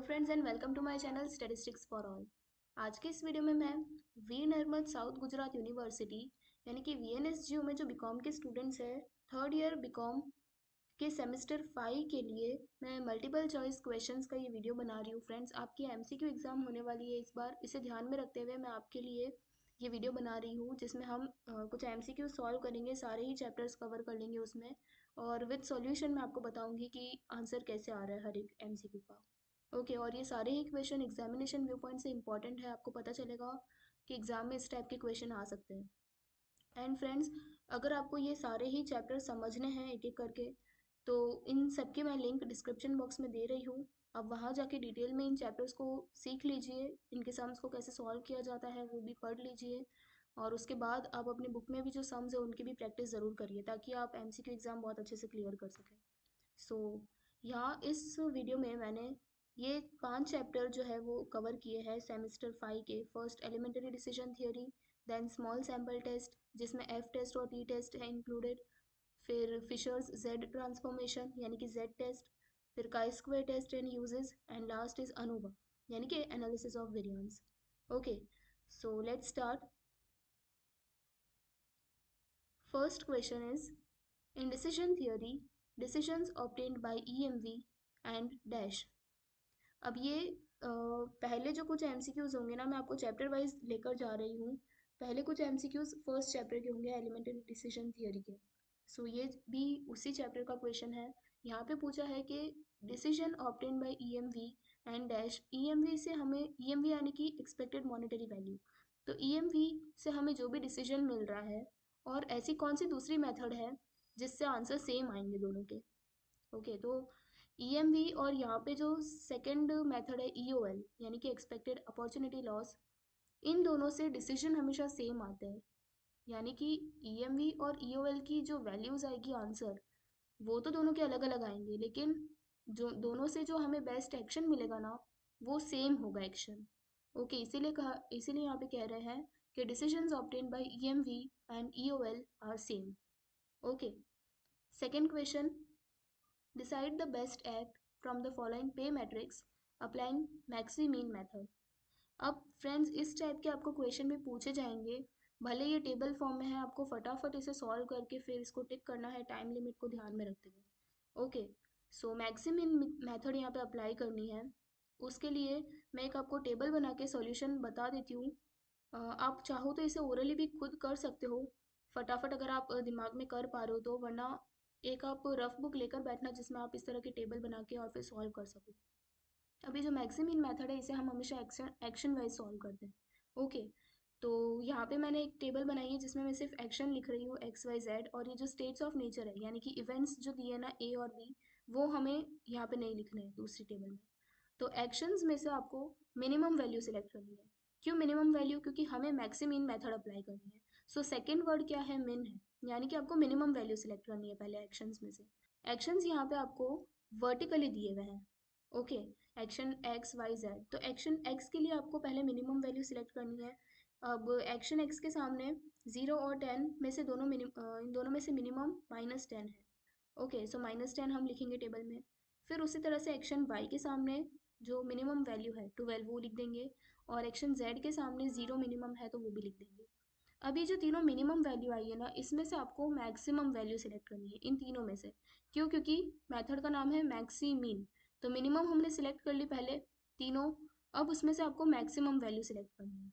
Friends and welcome to my channel statistics for all. आज के इस वीडियो में मैं वीर नर्मद साउथ गुजरात यूनिवर्सिटी यानी कि VNSGU में जो बीकॉम के स्टूडेंट्स हैं थर्ड ईयर बीकॉम के सेमेस्टर 5 के लिए मैं मल्टीपल चॉइस क्वेश्चंस का ये वीडियो बना रही हूँ। फ्रेंड्स, आपकी MCQ एग्ज़ाम होने वाली है इस बार, इसे ध्यान में रखते हुए मैं आपके लिए ये वीडियो बना रही हूँ जिसमें हम कुछ MCQ सॉल्व करेंगे, सारे ही चैप्टर्स कवर कर लेंगे उसमें, और विद सॉल्यूशन मैं आपको बताऊंगी कि आंसर कैसे आ रहा है हर एक MCQ का। ओके, और ये सारे ही क्वेश्चन एग्जामिनेशन व्यू पॉइंट से इंपॉर्टेंट है, आपको पता चलेगा कि एग्जाम में इस टाइप के क्वेश्चन आ सकते हैं। एंड फ्रेंड्स, अगर आपको ये सारे ही चैप्टर समझने हैं एक एक करके, तो इन सब के मैं लिंक डिस्क्रिप्शन बॉक्स में दे रही हूँ। अब वहाँ जाके डिटेल में इन चैप्टर्स को सीख लीजिए, इनके सम्स को कैसे सॉल्व किया जाता है वो भी पढ़ लीजिए, और उसके बाद आप अपनी बुक में भी जो सम्स है उनकी भी प्रैक्टिस ज़रूर करिए ताकि आप MCQ एग्ज़ाम बहुत अच्छे से क्लियर कर सकें। सो यहाँ इस वीडियो में मैंने ये 5 चैप्टर जो है वो कवर किए हैं सेमेस्टर 5 के। First elementary decision theory, then small sample test जिसमें F टेस्ट और T टेस्ट है इंक्लूडेड, फिर फिशर्स जेड ट्रांसफॉर्मेशन यानी कि Z टेस्ट, फिर chi square test and uses, and last is ANOVA यानी कि analysis of variance. Okay, so let's start. First question is, in decision theory, decisions obtained by EMV and dash। अब ये पहले जो कुछ MCQs होंगे ना, मैं आपको चैप्टर वाइज लेकर जा रही हूँ। पहले कुछ MCQs फर्स्ट चैप्टर के होंगे एलिमेंट्री डिसीजन थियोरी के। सो ये भी उसी चैप्टर का क्वेश्चन है। यहाँ पे पूछा है कि decision obtain bye EMV and dash. EMV से हमें, EMV यानी कि एक्सपेक्टेड मॉनेटरी वैल्यू, तो EMV से हमें जो भी डिसीजन मिल रहा है, और ऐसी कौन सी दूसरी मेथड है जिससे आंसर सेम आएंगे दोनों के। ओके, तो EMV और यहाँ पे जो सेकंड मेथड है EOL यानी कि एक्सपेक्टेड अपॉर्चुनिटी लॉस, इन दोनों से डिसीजन हमेशा सेम आते हैं। यानी कि EMV और EOL की जो वैल्यूज आएगी आंसर, वो तो दोनों के अलग अलग आएंगे, लेकिन जो दोनों से जो हमें बेस्ट एक्शन मिलेगा ना, वो सेम होगा एक्शन। ओके, इसीलिए यहाँ पे कह रहे हैं कि decisions obtained by EMV and EOL are same. Okay, second question, decide the best act from the following pay matrix applying maxi mean method। अब फ्रेंड्स, इस टाइप के आपको क्वेश्चन भी पूछे जाएंगे, भले ये टेबल फॉर्म में है, आपको फटाफट इसे सॉल्व करके फिर इसको टिक करना है टाइम लिमिट को ध्यान में रखते हुए। ओके, सो मैक्सी मीन मेथड यहाँ पे अप्लाई करनी है। उसके लिए मैं एक आपको टेबल बना के सॉल्यूशन बता देती हूँ। आप चाहो तो इसे ओरली भी खुद कर सकते हो फटाफट, अगर आप दिमाग में कर पा रहे हो तो, वरना एक आप रफ बुक लेकर बैठना जिसमें आप इस तरह की टेबल बना के और फिर सॉल्व कर सको। अभी जो मैक्सिमीन मेथड है इसे हम हमेशा एक्शन वाइज सॉल्व करते हैं। ओके, तो यहाँ पे मैंने एक टेबल बनाई है जिसमें मैं सिर्फ एक्शन लिख रही हूँ XYZ, और ये जो स्टेट्स ऑफ नेचर है यानी कि इवेंट्स जो दिए ना A और B, वो हमें यहाँ पे नहीं लिखने हैं दूसरी टेबल में। तो एक्शंस में से आपको मिनिमम वैल्यू सिलेक्ट करनी है। क्यों मिनिमम वैल्यू? क्योंकि हमें मैक्सिमीन मेथड अप्लाई करनी है। सो सेकेंड वर्ड क्या है? मिन है, यानी कि आपको मिनिमम वैल्यू सिलेक्ट करनी है पहले एक्शंस में से। एक्शंस यहाँ पे आपको वर्टिकली दिए हुए हैं। ओके, एक्शन XYZ, तो एक्शन X के लिए आपको पहले मिनिमम वैल्यू सिलेक्ट करनी है। अब एक्शन X के सामने 0 और 10 में से इन दोनों में से मिनिमम -10 है। ओके, सो -10 हम लिखेंगे टेबल में। फिर उसी तरह से एक्शन Y के सामने जो मिनिमम वैल्यू है 12, वो लिख देंगे, और एक्शन Z के सामने 0 मिनिमम है तो वो भी लिख देंगे। अभी जो तीनों मिनिमम वैल्यू आई है ना, इसमें से आपको मैक्सिमम वैल्यू सिलेक्ट करनी है इन तीनों में से। क्यों? क्योंकि मेथड का नाम है मैक्सी मीन, तो मिनिमम हमने सिलेक्ट कर ली पहले तीनों, अब उसमें से आपको मैक्सिमम वैल्यू सिलेक्ट करनी है।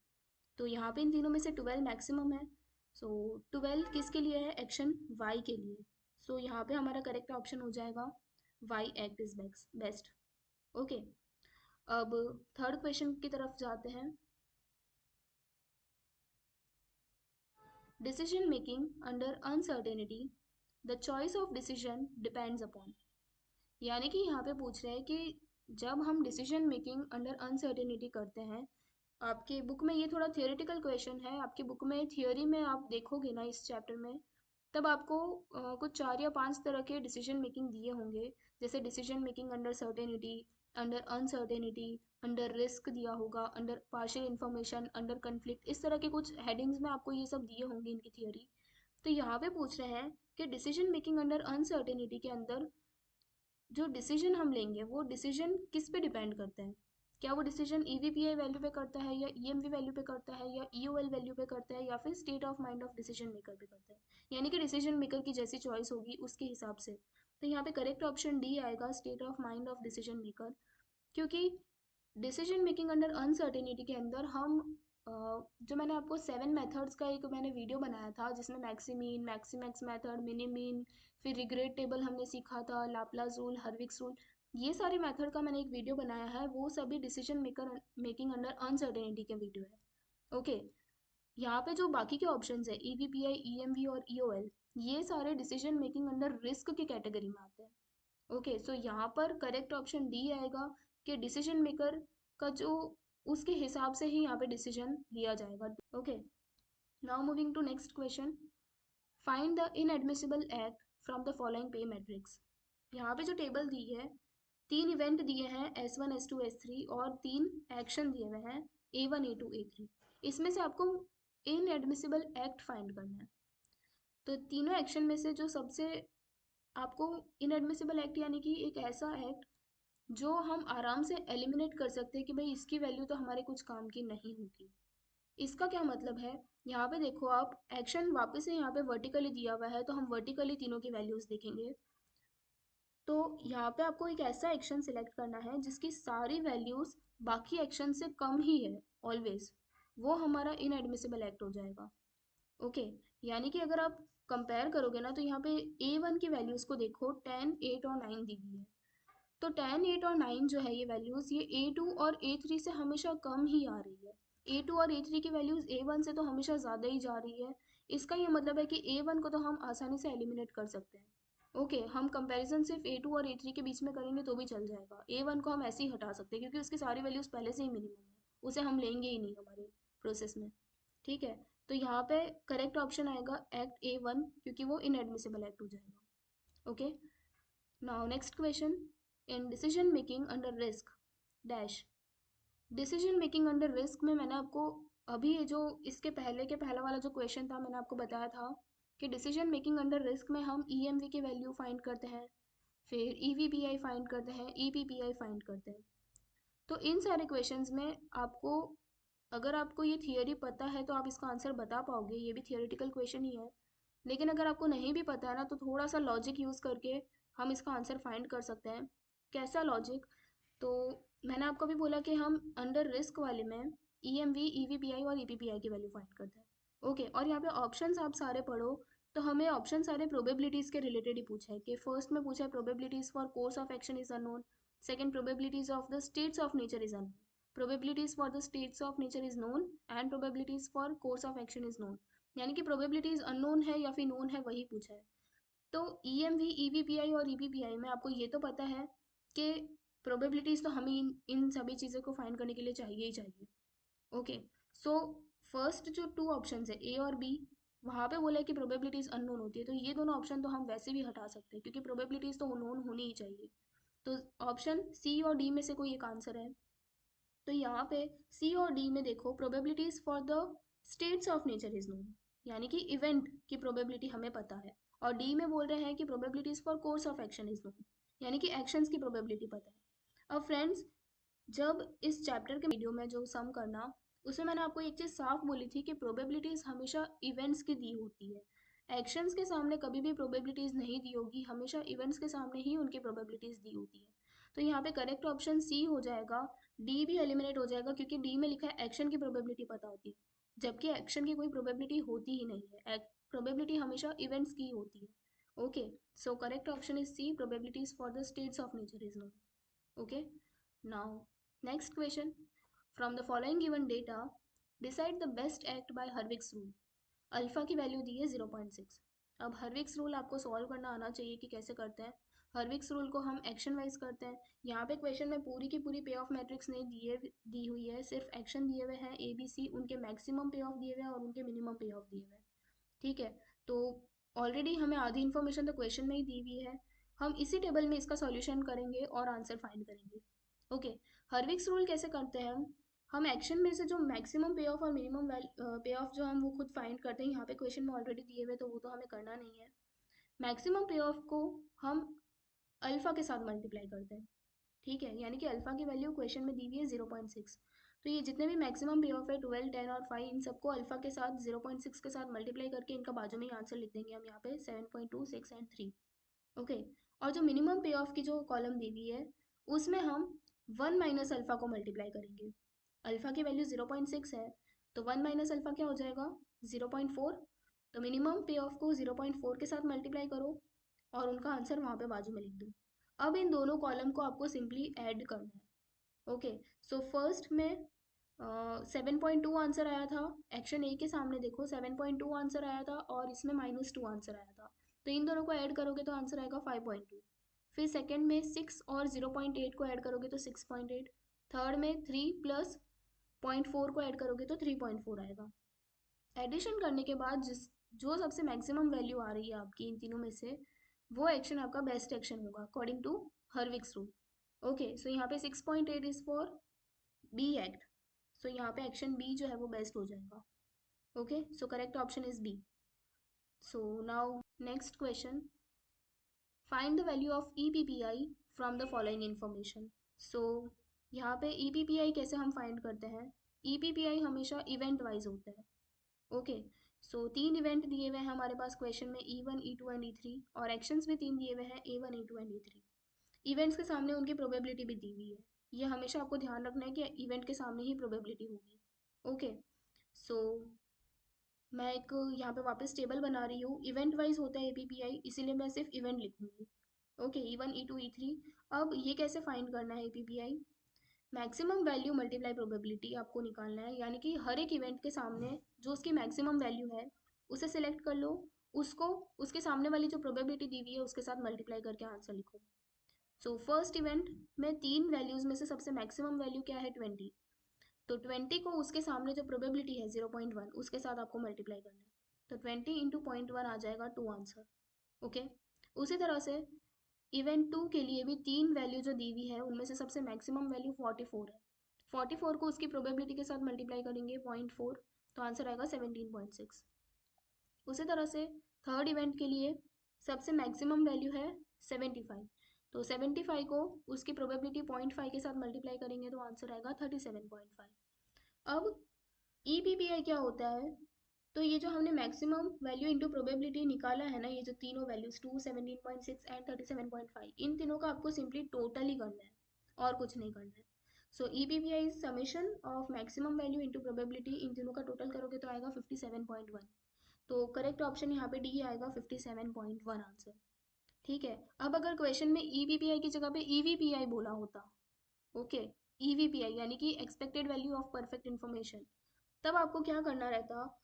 तो यहाँ पे इन तीनों में से 12 मैक्सिमम है। सो 12 किसके लिए है? एक्शन वाई के लिए। सो यहाँ पे हमारा करेक्ट ऑप्शन हो जाएगा Y act is best. Okay, अब थर्ड क्वेश्चन की तरफ जाते हैं। Decision making under uncertainty, the choice of decision depends upon. यानी कि यहाँ पे पूछ रहे हैं कि जब हम डिसीजन मेकिंग अंडर अनसर्टेनिटी करते हैं, आपके बुक में ये थोड़ा थियोरेटिकल क्वेश्चन है, आपकी बुक में थियोरी में आप देखोगे ना इस चैप्टर में, तब आपको कुछ 4 या 5 तरह के डिसीजन मेकिंग दिए होंगे, जैसे decision making under certainty, under uncertainty, under risk दिया होगा, under partial information, under conflict, इस तरह के कुछ हेडिंग्स में आपको ये सब दिए होंगे इनकी थियोरी। तो यहाँ पे पूछ रहे हैं कि डिसीजन मेकिंग अंडर अनसर्टेनिटी के अंदर जो डिसीजन हम लेंगे वो डिसीजन किस पे डिपेंड करते हैं। क्या वो डिसीजन ईवीपीआई वैल्यू पे करता है या ईएमवी वैल्यू पे करता है या ईओएल वैल्यू पे करता है या फिर state of mind of decision maker पे करता है, यानी कि डिसीजन मेकर की जैसी चॉइस होगी उसके हिसाब से। तो यहाँ पे करेक्ट ऑप्शन डी आएगा, state of mind of decision maker. क्योंकि डिसीजन मेकिंग अंडर अनसर्टेनिटी के अंदर हम जो मैंने आपको 7 मेथड्स का एक मैंने वीडियो बनाया था जिसमें मैक्सिमीन, मैक्सिमैक्स मेथड, मिनीमीन, फिर रिग्रेट टेबल हमने सीखा था, लाप्लास रूल, हर्विक्स रूल, ये सारे मेथड का मैंने एक वीडियो बनाया है, वो सभी decision maker making under uncertainty के वीडियो है। ओके, यहाँ पे जो बाकी के ऑप्शंस है ईवीपीआई, ईएमवी और ईओएल, ये सारे डिसीजन मेकिंग अंडर रिस्क की कैटेगरी में आते हैं। ओके, सो यहाँ पर करेक्ट ऑप्शन डी आएगा कि डिसीजन मेकर का जो उसके हिसाब से ही यहाँ पे डिसीजन लिया जाएगा। Okay, now moving to next question, find the inadmissible act from the following pay matrix. यहाँ पे जो टेबल दी है, 3 इवेंट दिए हैं S1 S2 S3 और 3 एक्शन दिए हुए हैं A1 A2 A3। इसमें से आपको इनएडमिसिबल एक्ट फाइंड करना है। तो तीनों एक्शन में से जो सबसे आपको इनएडमिसिबल एक्ट यानी कि एक ऐसा एक्ट जो हम आराम से एलिमिनेट कर सकते हैं कि भाई इसकी वैल्यू तो हमारे कुछ काम की नहीं होगी। इसका क्या मतलब है, यहाँ पे देखो आप, एक्शन वापस से यहाँ पे वर्टिकली दिया हुआ है तो हम वर्टिकली तीनों की वैल्यूज देखेंगे। तो यहाँ पे आपको एक ऐसा एक्शन सिलेक्ट करना है जिसकी सारी वैल्यूज बाकी एक्शन से कम ही है ऑलवेज, वो हमारा इनएडमिसिबल एक्ट हो जाएगा। ओके, यानी कि अगर आप कंपेयर करोगे ना तो यहाँ पे A1 की वैल्यूज को देखो, 10, 8 और 9 दी हुई है। तो 10, 8 और 9 जो है ये वैल्यूज, ये A2 और A3 से हमेशा कम ही आ रही है। A2 और A3 की वैल्यूज A1 से तो हमेशा ज़्यादा ही जा रही है। इसका ये मतलब है कि A1 को तो हम आसानी से एलिमिनेट कर सकते हैं। ओके, हम कंपैरिजन सिर्फ A2 और A3 के बीच में करेंगे तो भी चल जाएगा। A1 को हम ऐसे ही हटा सकते हैं क्योंकि उसकी सारी वैल्यूज पहले से ही मिनिमम है, उसे हम लेंगे ही नहीं हमारे प्रोसेस में। ठीक है, तो यहाँ पे करेक्ट ऑप्शन आएगा एक्ट A1, क्योंकि वो इनएडमिसिबल एक्ट हो जाएगा। Okay, now next question, in decision making under risk dash. Decision making under risk में मैंने आपको अभी ये जो इसके पहले के पहला वाला जो क्वेश्चन था मैंने आपको बताया था कि डिसीजन मेकिंग अंडर रिस्क में हम ईएमवी की वैल्यू फाइंड करते हैं, फिर ईवीपीआई फाइंड करते हैं, ईपीपीआई फाइंड करते हैं। तो इन सारे क्वेश्चंस में आपको, अगर आपको ये थियोरी पता है तो आप इसका आंसर बता पाओगे, ये भी थियोरेटिकल क्वेश्चन ही है। लेकिन अगर आपको नहीं भी पता है ना तो थोड़ा सा लॉजिक यूज़ करके हम इसका आंसर फाइंड कर सकते हैं। कैसा लॉजिक, तो मैंने आपको भी बोला कि हम अंडर रिस्क वाले में ईएमवी, ईवीपीआई और ईपीपीआई की वैल्यू फाइंड करते हैं। ओके, और यहाँ पे ऑप्शंस आप सारे पढ़ो तो हमें ऑप्शन सारे प्रोबेबिलिटीज़ के रिलेटेड ही पूछा है। कि फर्स्ट में पूछा है probabilities for course of action is unknown, second probabilities of the states of nature is unknown, probabilities for the states of nature is known and probabilities for course of action is known, यानी कि probabilities unknown है या फिर known है वही पूछा है। तो ईएमवी, ईवीपीआई और ईपीपीआई में आपको ये तो पता है कि प्रोबेबिलिटीज़ तो हमें इन सभी चीज़ों को फाइंड करने के लिए चाहिए ही चाहिए। ओके, सो फर्स्ट जो 2 ऑप्शंस है ए और बी, वहाँ पे बोला है कि प्रोबेबिलिटीज़ अननोन होती है, तो ये दोनों ऑप्शन तो हम वैसे भी हटा सकते हैं क्योंकि प्रोबेबिलिटीज़ तो नोन होनी ही चाहिए। तो ऑप्शन सी और डी में से कोई एक आंसर है। तो यहाँ पे सी और डी में देखो, probabilities for the states of nature is known, यानी कि इवेंट की प्रोबेबिलिटी हमें पता है। और डी में बोल रहे हैं कि probabilities for course of action is known, यानी कि एक्शंस की प्रोबेबिलिटी पता है। अब फ्रेंड्स, जब इस चैप्टर के वीडियो में जो सम करना, उसमें मैंने आपको एक चीज़ साफ बोली थी कि प्रोबेबिलिटीज हमेशा इवेंट्स की दी होती है। एक्शंस के सामने कभी भी प्रोबेबिलिटीज नहीं दी होगी, हमेशा इवेंट्स के सामने ही उनकी प्रोबेबिलिटीज दी होती है। तो यहाँ पे करेक्ट ऑप्शन सी हो जाएगा। डी भी एलिमिनेट हो जाएगा क्योंकि डी में लिखा है एक्शन की प्रोबेबिलिटी पता होती है, जबकि एक्शन की कोई प्रोबेबिलिटी होती ही नहीं है। प्रोबेबिलिटी हमेशा इवेंट्स की होती है। Okay, so correct option is C, probabilities for the states of nature is known. Okay, now next question, from the following given data decide the best act by Hurwicz rule. Alpha की value दी है 0.6। अब हर्विक्स rule आपको solve करना आना चाहिए कि कैसे करते हैं। हर्विक्स रूल को हम एक्शन वाइज करते हैं। यहाँ पे क्वेश्चन में पूरी की पूरी पे ऑफ मैट्रिक्स नहीं दी हुई है, सिर्फ एक्शन दिए हुए हैं ए बी सी, उनके मैक्सिमम पे ऑफ दिए हुए हैं और उनके मिनिमम पे ऑफ दिए हुए हैं। ठीक है, तो ऑलरेडी हमें आधी इन्फॉर्मेशन तो क्वेश्चन में ही दी हुई है। हम इसी टेबल में इसका सॉल्यूशन करेंगे और आंसर फाइंड करेंगे। ओके, हर्विक्स रूल कैसे करते हैं हम एक्शन में से जो मैक्सिमम पे ऑफ और मिनिमम पे ऑफ जो हम वो खुद फाइंड करते हैं, यहाँ पे क्वेश्चन में ऑलरेडी दिए हुए तो वो तो हमें करना नहीं है। मैक्सिमम पे ऑफ को हम अल्फा के साथ मल्टीप्लाई करते हैं। ठीक है, यानी कि अल्फा की वैल्यू क्वेश्चन में दी हुई है 0.6। तो ये जितने भी मैक्सिमम पे ऑफ है 12, 10 और 5, इन सबको अल्फा के साथ 0.6 के साथ मल्टीप्लाई करके इनका बाजू में ही आंसर लिख देंगे हम यहाँ पे 7.2, 6 एंड 3। ओके। और जो मिनिमम पे ऑफ की जो कॉलम दी हुई है उसमें हम 1 माइनस अल्फा को मल्टीप्लाई करेंगे। अल्फा की वैल्यू 0.6 है, तो 1 माइनस अल्फा क्या हो जाएगा 0.4। तो मिनिमम पे ऑफ को 0.4 के साथ मल्टीप्लाई करो और उनका आंसर वहाँ पे बाजू में लिख दो। अब इन दोनों कॉलम को आपको सिंपली ऐड करना है। ओके। सो फर्स्ट में 7.2 आंसर आया था, एक्शन ए के सामने देखो 7.2 आंसर आया था और इसमें -2 आंसर आया था। तो इन दोनों को ऐड करोगे तो आंसर आएगा 5.2। फिर सेकंड में 6 और 0.8 को ऐड करोगे तो 6.8। थर्ड में 3 प्लस 0.4 को ऐड करोगे तो 3.4 आएगा। एडिशन करने के बाद जो सबसे मैक्सिमम वैल्यू आ रही है आपकी इन तीनों में से, वो एक्शन आपका बेस्ट एक्शन होगा अकॉर्डिंग टू हर्विक्स रूल। ओके, सो यहाँ पे 6.8 इज फॉर बी एक्ट। सो यहाँ पे एक्शन बी जो है वो बेस्ट हो जाएगा। Okay, so correct option is B. So now next question, find the value of EPPI from the following information. So यहाँ पे EPPI कैसे हम फाइंड करते हैं, EPPI हमेशा इवेंट वाइज होता है। ओके। सो 3 इवेंट दिए हुए हैं हमारे पास क्वेश्चन में, E1, E2 एंड E3, और एक्शंस भी 3 दिए हुए हैं, A1, A2 and E3। Events के सामने उनकी प्रोबेबिलिटी भी दी हुई है। ये हमेशा आपको ध्यान रखना है कि इवेंट के सामने ही प्रोबेबिलिटी होगी। ओके। सो मैं एक यहाँ पे वापस टेबल बना रही हूँ, इवेंट वाइज होता है EPPI, इसीलिए मैं सिर्फ इवेंट लिखूंगी। Okay, E1, E2, E3। अब ये कैसे फाइंड करना है EPPI, maximum value multiply probability आपको निकालना है, यानी कि हर एक इवेंट के सामने जो उसकी मैक्सिमम वैल्यू है उसे सिलेक्ट कर लो, उसको उसके सामने वाली जो प्रोबेबिलिटी दी हुई है उसके साथ मल्टीप्लाई करके आंसर लिखो। सो फर्स्ट इवेंट में 3 वैल्यूज में से सबसे मैक्सिमम वैल्यू क्या है 20। तो 20 को उसके सामने जो प्रोबेबिलिटी है 0.1 उसके साथ आपको मल्टीप्लाई करना है। तो 20 इंटू 0.1 आ जाएगा 2 आंसर। ओके। उसी तरह से इवेंट 2 के लिए भी 3 वैल्यू जो दी हुई है उनमें से सबसे मैक्सिमम वैल्यू 44 है। 44 को उसकी प्रोबेबिलिटी के साथ मल्टीप्लाई करेंगे 0.4, तो आंसर आएगा 17.6। उसी तरह से थर्ड इवेंट के लिए सबसे मैक्सिमम वैल्यू है 75। तो 75 को उसकी प्रोबेबिलिटी 0.5 के साथ मल्टीप्लाई करेंगे तो आंसर आएगा 37.5। अब EPPI क्या होता है, तो ये जो हमने मैक्सिमम वैल्यू इंटू प्रोबेबिलिटी निकाला है ना, ये जो तीनों वैल्यूज 2, 17.6 एंड 37.5, इन तीनों का आपको सिंपली टोटल ही करना है और कुछ नहीं करना है। So EPPI is summation of maximum value into probability, इन तीनों का टोटल करोगे तो आएगा 57.1। तो करेक्ट ऑप्शन यहाँ पे डी आएगा 57.1 आंसर। ठीक है। अब अगर क्वेश्चन में EPPI की जगह पे EVPI बोला होता, ओके, EVPI यानी कि expected value of perfect information, तब आपको क्या करना रहता,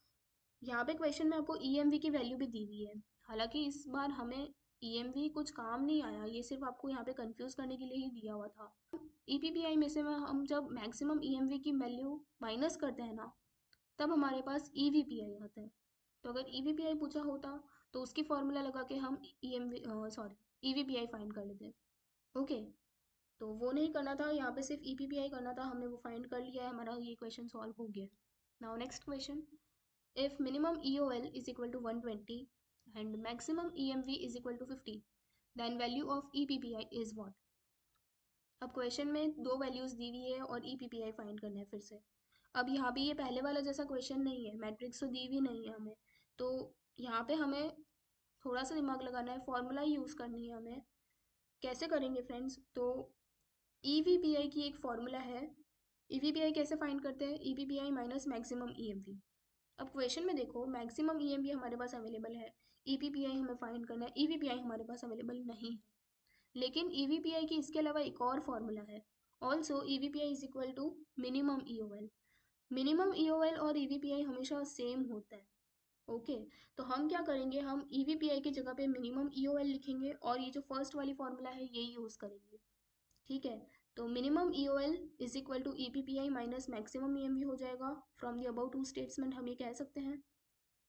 यहाँ पे क्वेश्चन में आपको EMV की वैल्यू भी दी हुई है। हालांकि इस बार हमें EMV कुछ काम नहीं आया, ये सिर्फ आपको यहाँ पे कंफ्यूज करने के लिए ही दिया हुआ था। EPPI में से हम जब मैक्सिमम EMV की वैल्यू माइनस करते हैं ना, तब हमारे पास EVPI आता है। तो अगर EVPI पूछा होता तो उसकी फॉर्मूला लगा के हम EVPI फाइंड कर लेते। ओके। तो वो नहीं करना था, यहाँ पे सिर्फ EPPI करना था, हमने वो फाइंड कर लिया है, हमारा ये क्वेश्चन सॉल्व हो गया। Now next question, if minimum EOL is equal to 120 and maximum EMV is equal to 50, then value of EPPI is what। अब क्वेश्चन में दो वैल्यूज दी हुई है और EPPI फाइंड करना है फिर से। अब यहाँ भी ये पहले वाला जैसा क्वेश्चन नहीं है, मैट्रिक्स तो दी हुई नहीं है हमें, तो यहाँ पे हमें थोड़ा सा दिमाग लगाना है, फॉर्मूला यूज़ करनी है हमें। कैसे करेंगे फ्रेंड्स, तो EVPI की एक फॉर्मूला है। EVPI कैसे फाइंड करते हैं, EPPI माइनस मैक्सिमम EMV। अब क्वेश्चन में देखो मैक्सिमम EMV हमारे पास अवेलेबल है, EPPI हमें फाइंड करना है, EVPI हमारे पास अवेलेबल नहीं है। लेकिन EVPI की इसके अलावा एक और फॉर्मूला है, also EVPI is equal to minimum EOL। Minimum EOL और EVPI हमेशा सेम होता है। ओके। तो हम क्या करेंगे, हम EVPI की जगह पे मिनिमम EOL लिखेंगे और ये जो फर्स्ट वाली फॉर्मूला है यही यूज़ करेंगे। ठीक है। तो minimum EOL is equal to EPPI minus maximum EMV हो जाएगा। From the about to statement हम ये कह सकते हैं।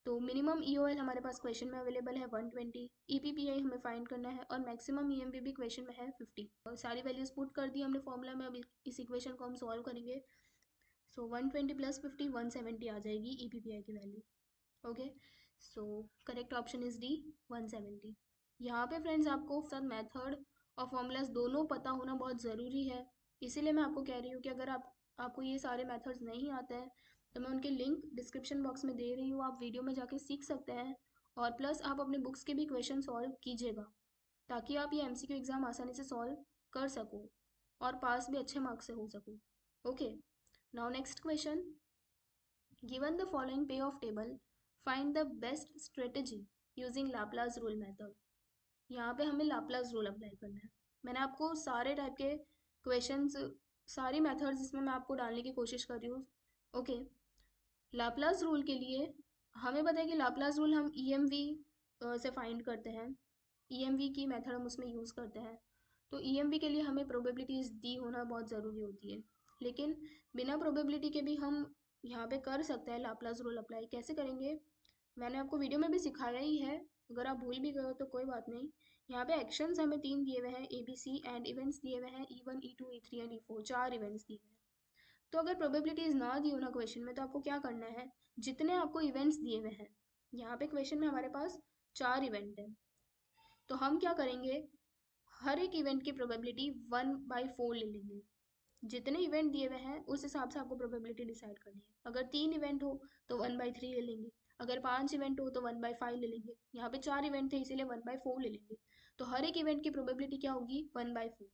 तो मिनिमम EOL हमारे पास क्वेश्चन में अवेलेबल है 120, EPPI हमें फाइंड करना है और मैक्सिमम EMV भी क्वेश्चन में है 50। और सारी वैल्यूज पुट कर दी हमने फॉर्मूला में, अब इस इक्वेशन को हम सॉल्व करेंगे। सो 120 प्लस 50 170 आ जाएगी EPPI की value. Okay. So correct option is D 170। यहाँ पे फ्रेंड्स आपको साथ मेथड और फॉर्मूलाज दोनों पता होना बहुत ज़रूरी है। इसीलिए मैं आपको कह रही हूँ कि अगर आपको ये सारे मेथड्स नहीं आते हैं तो मैं उनके लिंक डिस्क्रिप्शन बॉक्स में दे रही हूँ, आप वीडियो में जाके सीख सकते हैं। और प्लस आप अपने बुक्स के भी क्वेश्चन सॉल्व कीजिएगा ताकि आप ये एमसीक्यू एग्ज़ाम आसानी से सॉल्व कर सको और पास भी अच्छे मार्क्स से हो सको। Okay, now next question, given the following pay off table find the best strategy using Laplace rule method. यहाँ पे हमें लाप्लास रूल अप्लाई करना है। मैंने आपको सारे टाइप के क्वेश्चंस, सारी मेथड्स इसमें मैं आपको डालने की कोशिश कर रही हूँ। ओके, लाप्लास रूल के लिए हमें पता है कि लाप्लास रूल हम ईएमवी से फाइंड करते हैं। ईएमवी की मेथड हम उसमें यूज़ करते हैं। तो ईएमवी के लिए हमें प्रोबेबिलिटीज़ दी होना बहुत ज़रूरी होती है, लेकिन बिना प्रोबेबिलिटी के भी हम यहाँ पे कर सकते हैं लाप्लास रूल अप्लाई। कैसे करेंगे मैंने आपको वीडियो में भी सिखाया ही है, अगर आप भूल भी गए हो तो कोई बात नहीं। यहाँ पे एक्शंस हमें 3 दिए हुए हैं A B C, and events दिए हुए हैं E1 E2 E3 and E4, 4 events दिए हुए हैं। तो अगर प्रोबेबिलिटीज ना दी हो ना क्वेश्चन में, तो आपको क्या करना है, जितने आपको इवेंट्स दिए हुए हैं, यहाँ पे क्वेश्चन में हमारे पास 4 इवेंट है, तो हम क्या करेंगे, हर एक इवेंट की प्रोबेबिलिटी 1/4 ले लेंगे। जितने इवेंट दिए हुए हैं उस हिसाब से आपको प्रोबेबिलिटी डिसाइड करनी है। अगर 3 इवेंट हो तो 1/3 ले लेंगे, अगर 5 इवेंट हो तो 1/5 ले लेंगे। यहाँ पे 4 इवेंट थे इसीलिए 1/4 ले लेंगे। तो हर एक इवेंट की प्रोबेबिलिटी क्या होगी, 1/4।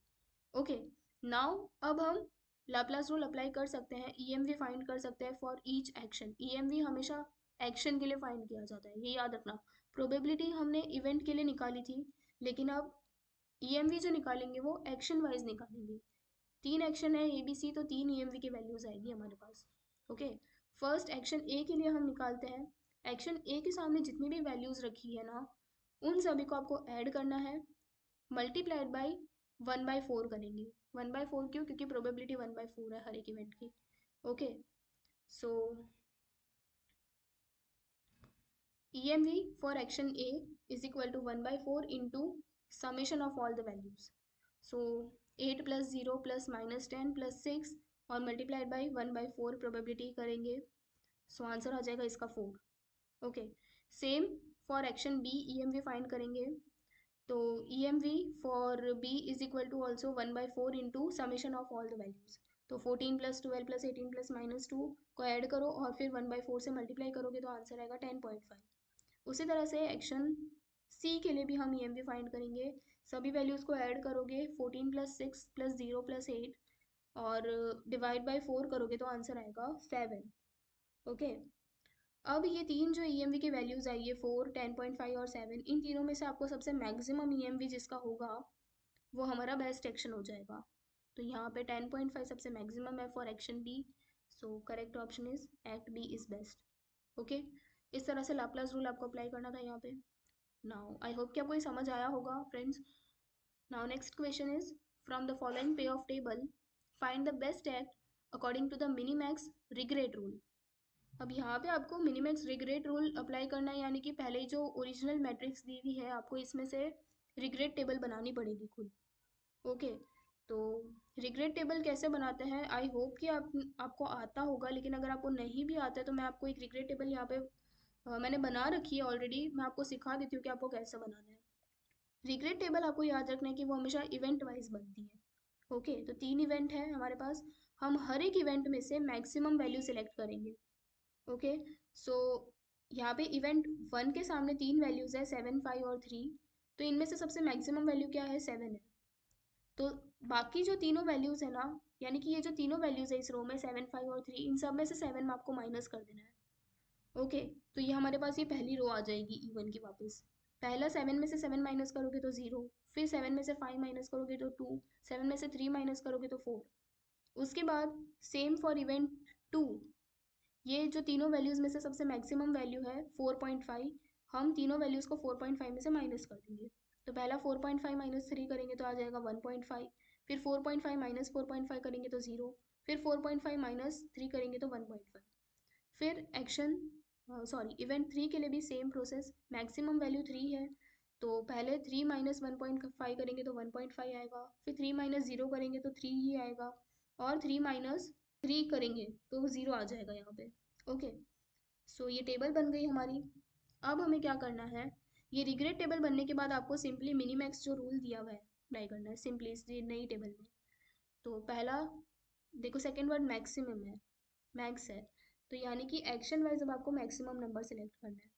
ओके, नाउ अब हम लाप्लास रूल अप्लाई कर सकते हैं, ईएमवी फाइंड कर सकते हैं फॉर ईच एक्शन। ईएमवी हमेशा एक्शन के लिए फाइंड किया जाता है, ये याद रखना। प्रोबेबिलिटी हमने इवेंट के लिए निकाली थी, लेकिन अब ईएमवी जो निकालेंगे वो एक्शन वाइज निकालेंगे। 3 एक्शन है ए बी सी, तो 3 ईएमवी की वैल्यूज आएगी हमारे पास। ओके, फर्स्ट एक्शन ए के लिए हम निकालते हैं। एक्शन ए के सामने जितनी भी वैल्यूज रखी है ना, उन सभी को आपको ऐड करना है, मल्टीप्लाइड बाई 1/4 करेंगे। 1/4 क्यों, क्योंकि प्रोबेबिलिटी 1/4 है हर एक इवेंट की। Okay, so EMV for action A is equal to 1/4 into summation of all the values. So 8 plus 0 plus minus 10 plus 6 और multiplied by 1/4 probability करेंगे, so आंसर आ जाएगा इसका 4। Okay, same for action B EMV find करेंगे, तो EMV for B is equal to also 1/4 into summation of all the values. तो 14 plus 12 plus 18 plus -2 को add करो और फिर 1/4 से मल्टीप्लाई करोगे तो आंसर आएगा 10.5। उसी तरह से एक्शन सी के लिए भी हम EMV फाइंड करेंगे, सभी वैल्यूज़ को ऐड करोगे, 14 प्लस 6 प्लस 0 प्लस 8 और डिवाइड बाय 4 करोगे तो आंसर आएगा 7। ओके, अब ये तीन जो EMV की वैल्यूज़ आई है 4, 10.5 और 7, इन तीनों में से आपको सबसे मैक्सिमम EMV जिसका होगा वो हमारा बेस्ट एक्शन हो जाएगा। तो यहाँ पे 10.5 सबसे मैक्सिमम है for action B, so correct option is act B is best. Okay, इस तरह से लाप्लास रूल आपको अप्लाई करना था यहाँ पे। नाउ आई होप कि आपको ये समझ आया होगा friends. Now next question is, from the following pay off table find the best act according to the minimax regret rule. अब यहाँ पे आपको मिनीमैक्स रिग्रेट रूल अप्लाई करना है, यानी कि पहले जो ओरिजिनल मैट्रिक्स दी हुई है आपको इसमें से रिग्रेट टेबल बनानी पड़ेगी खुद। ओके, तो रिग्रेट टेबल कैसे बनाते हैं, आई होप कि आपको आता होगा, लेकिन अगर आपको नहीं भी आता है तो मैं आपको एक रिग्रेट टेबल यहाँ पे मैंने बना रखी है ऑलरेडी, मैं आपको सिखा देती हूँ कि आपको कैसे बनाना है। रिग्रेट टेबल आपको याद रखना है कि वो हमेशा इवेंट वाइज बनती है। ओके, तो 3 इवेंट है हमारे पास, हम हर एक इवेंट में से मैक्सिमम वैल्यू सेलेक्ट करेंगे। ओके, सो यहाँ पे इवेंट 1 के सामने 3 वैल्यूज है 7, 5 और 3, तो इनमें से सबसे मैक्सिमम वैल्यू क्या है, 7 है। तो बाकी जो तीनों वैल्यूज है ना, यानी कि ये जो तीनों वैल्यूज है इस रो में 7, 5 और 3, इन सब में से 7 में आपको माइनस कर देना है। ओके, तो ये हमारे पास ये पहली रो आ जाएगी E1 की वापस। पहला 7 में से 7 माइनस करोगे तो 0, फिर 7 में से 5 माइनस करोगे तो 2, 7 में से 3 माइनस करोगे तो 4। उसके बाद सेम फॉर इवेंट 2, ये जो तीनों वैल्यूज में से सबसे मैक्सिमम वैल्यू है 4.5, हम तीनों वैल्यूज को 4.5 में से माइनस कर देंगे। तो पहला 4.5 माइनस 3 करेंगे तो आ जाएगा 1.5, फिर 4.5 माइनस 4.5 करेंगे तो 0, फिर 4.5 माइनस 3 करेंगे तो 1.5। फिर एक्शन सॉरी इवेंट 3 के लिए भी सेम प्रोसेस, मैक्सिमम वैल्यू 3 है, तो पहले 3 माइनस 1.5 करेंगे तो 1.5 आएगा, फिर 3 माइनस 0 करेंगे तो 3 ही आएगा, और 3 माइनस 3 करेंगे तो 0 आ जाएगा यहाँ पे। ओके, सो ये टेबल बन गई हमारी। अब हमें क्या करना है, ये रिग्रेट टेबल बनने के बाद आपको सिंपली मिनीमैक्स जो रूल दिया हुआ है अप्लाई करना है सिंपली इस नई टेबल में। तो पहला देखो, सेकेंड वर्ड मैक्सिमम है, मैक्स है, तो यानी कि एक्शन वाइज अब आपको मैक्सिमम नंबर सेलेक्ट करना है।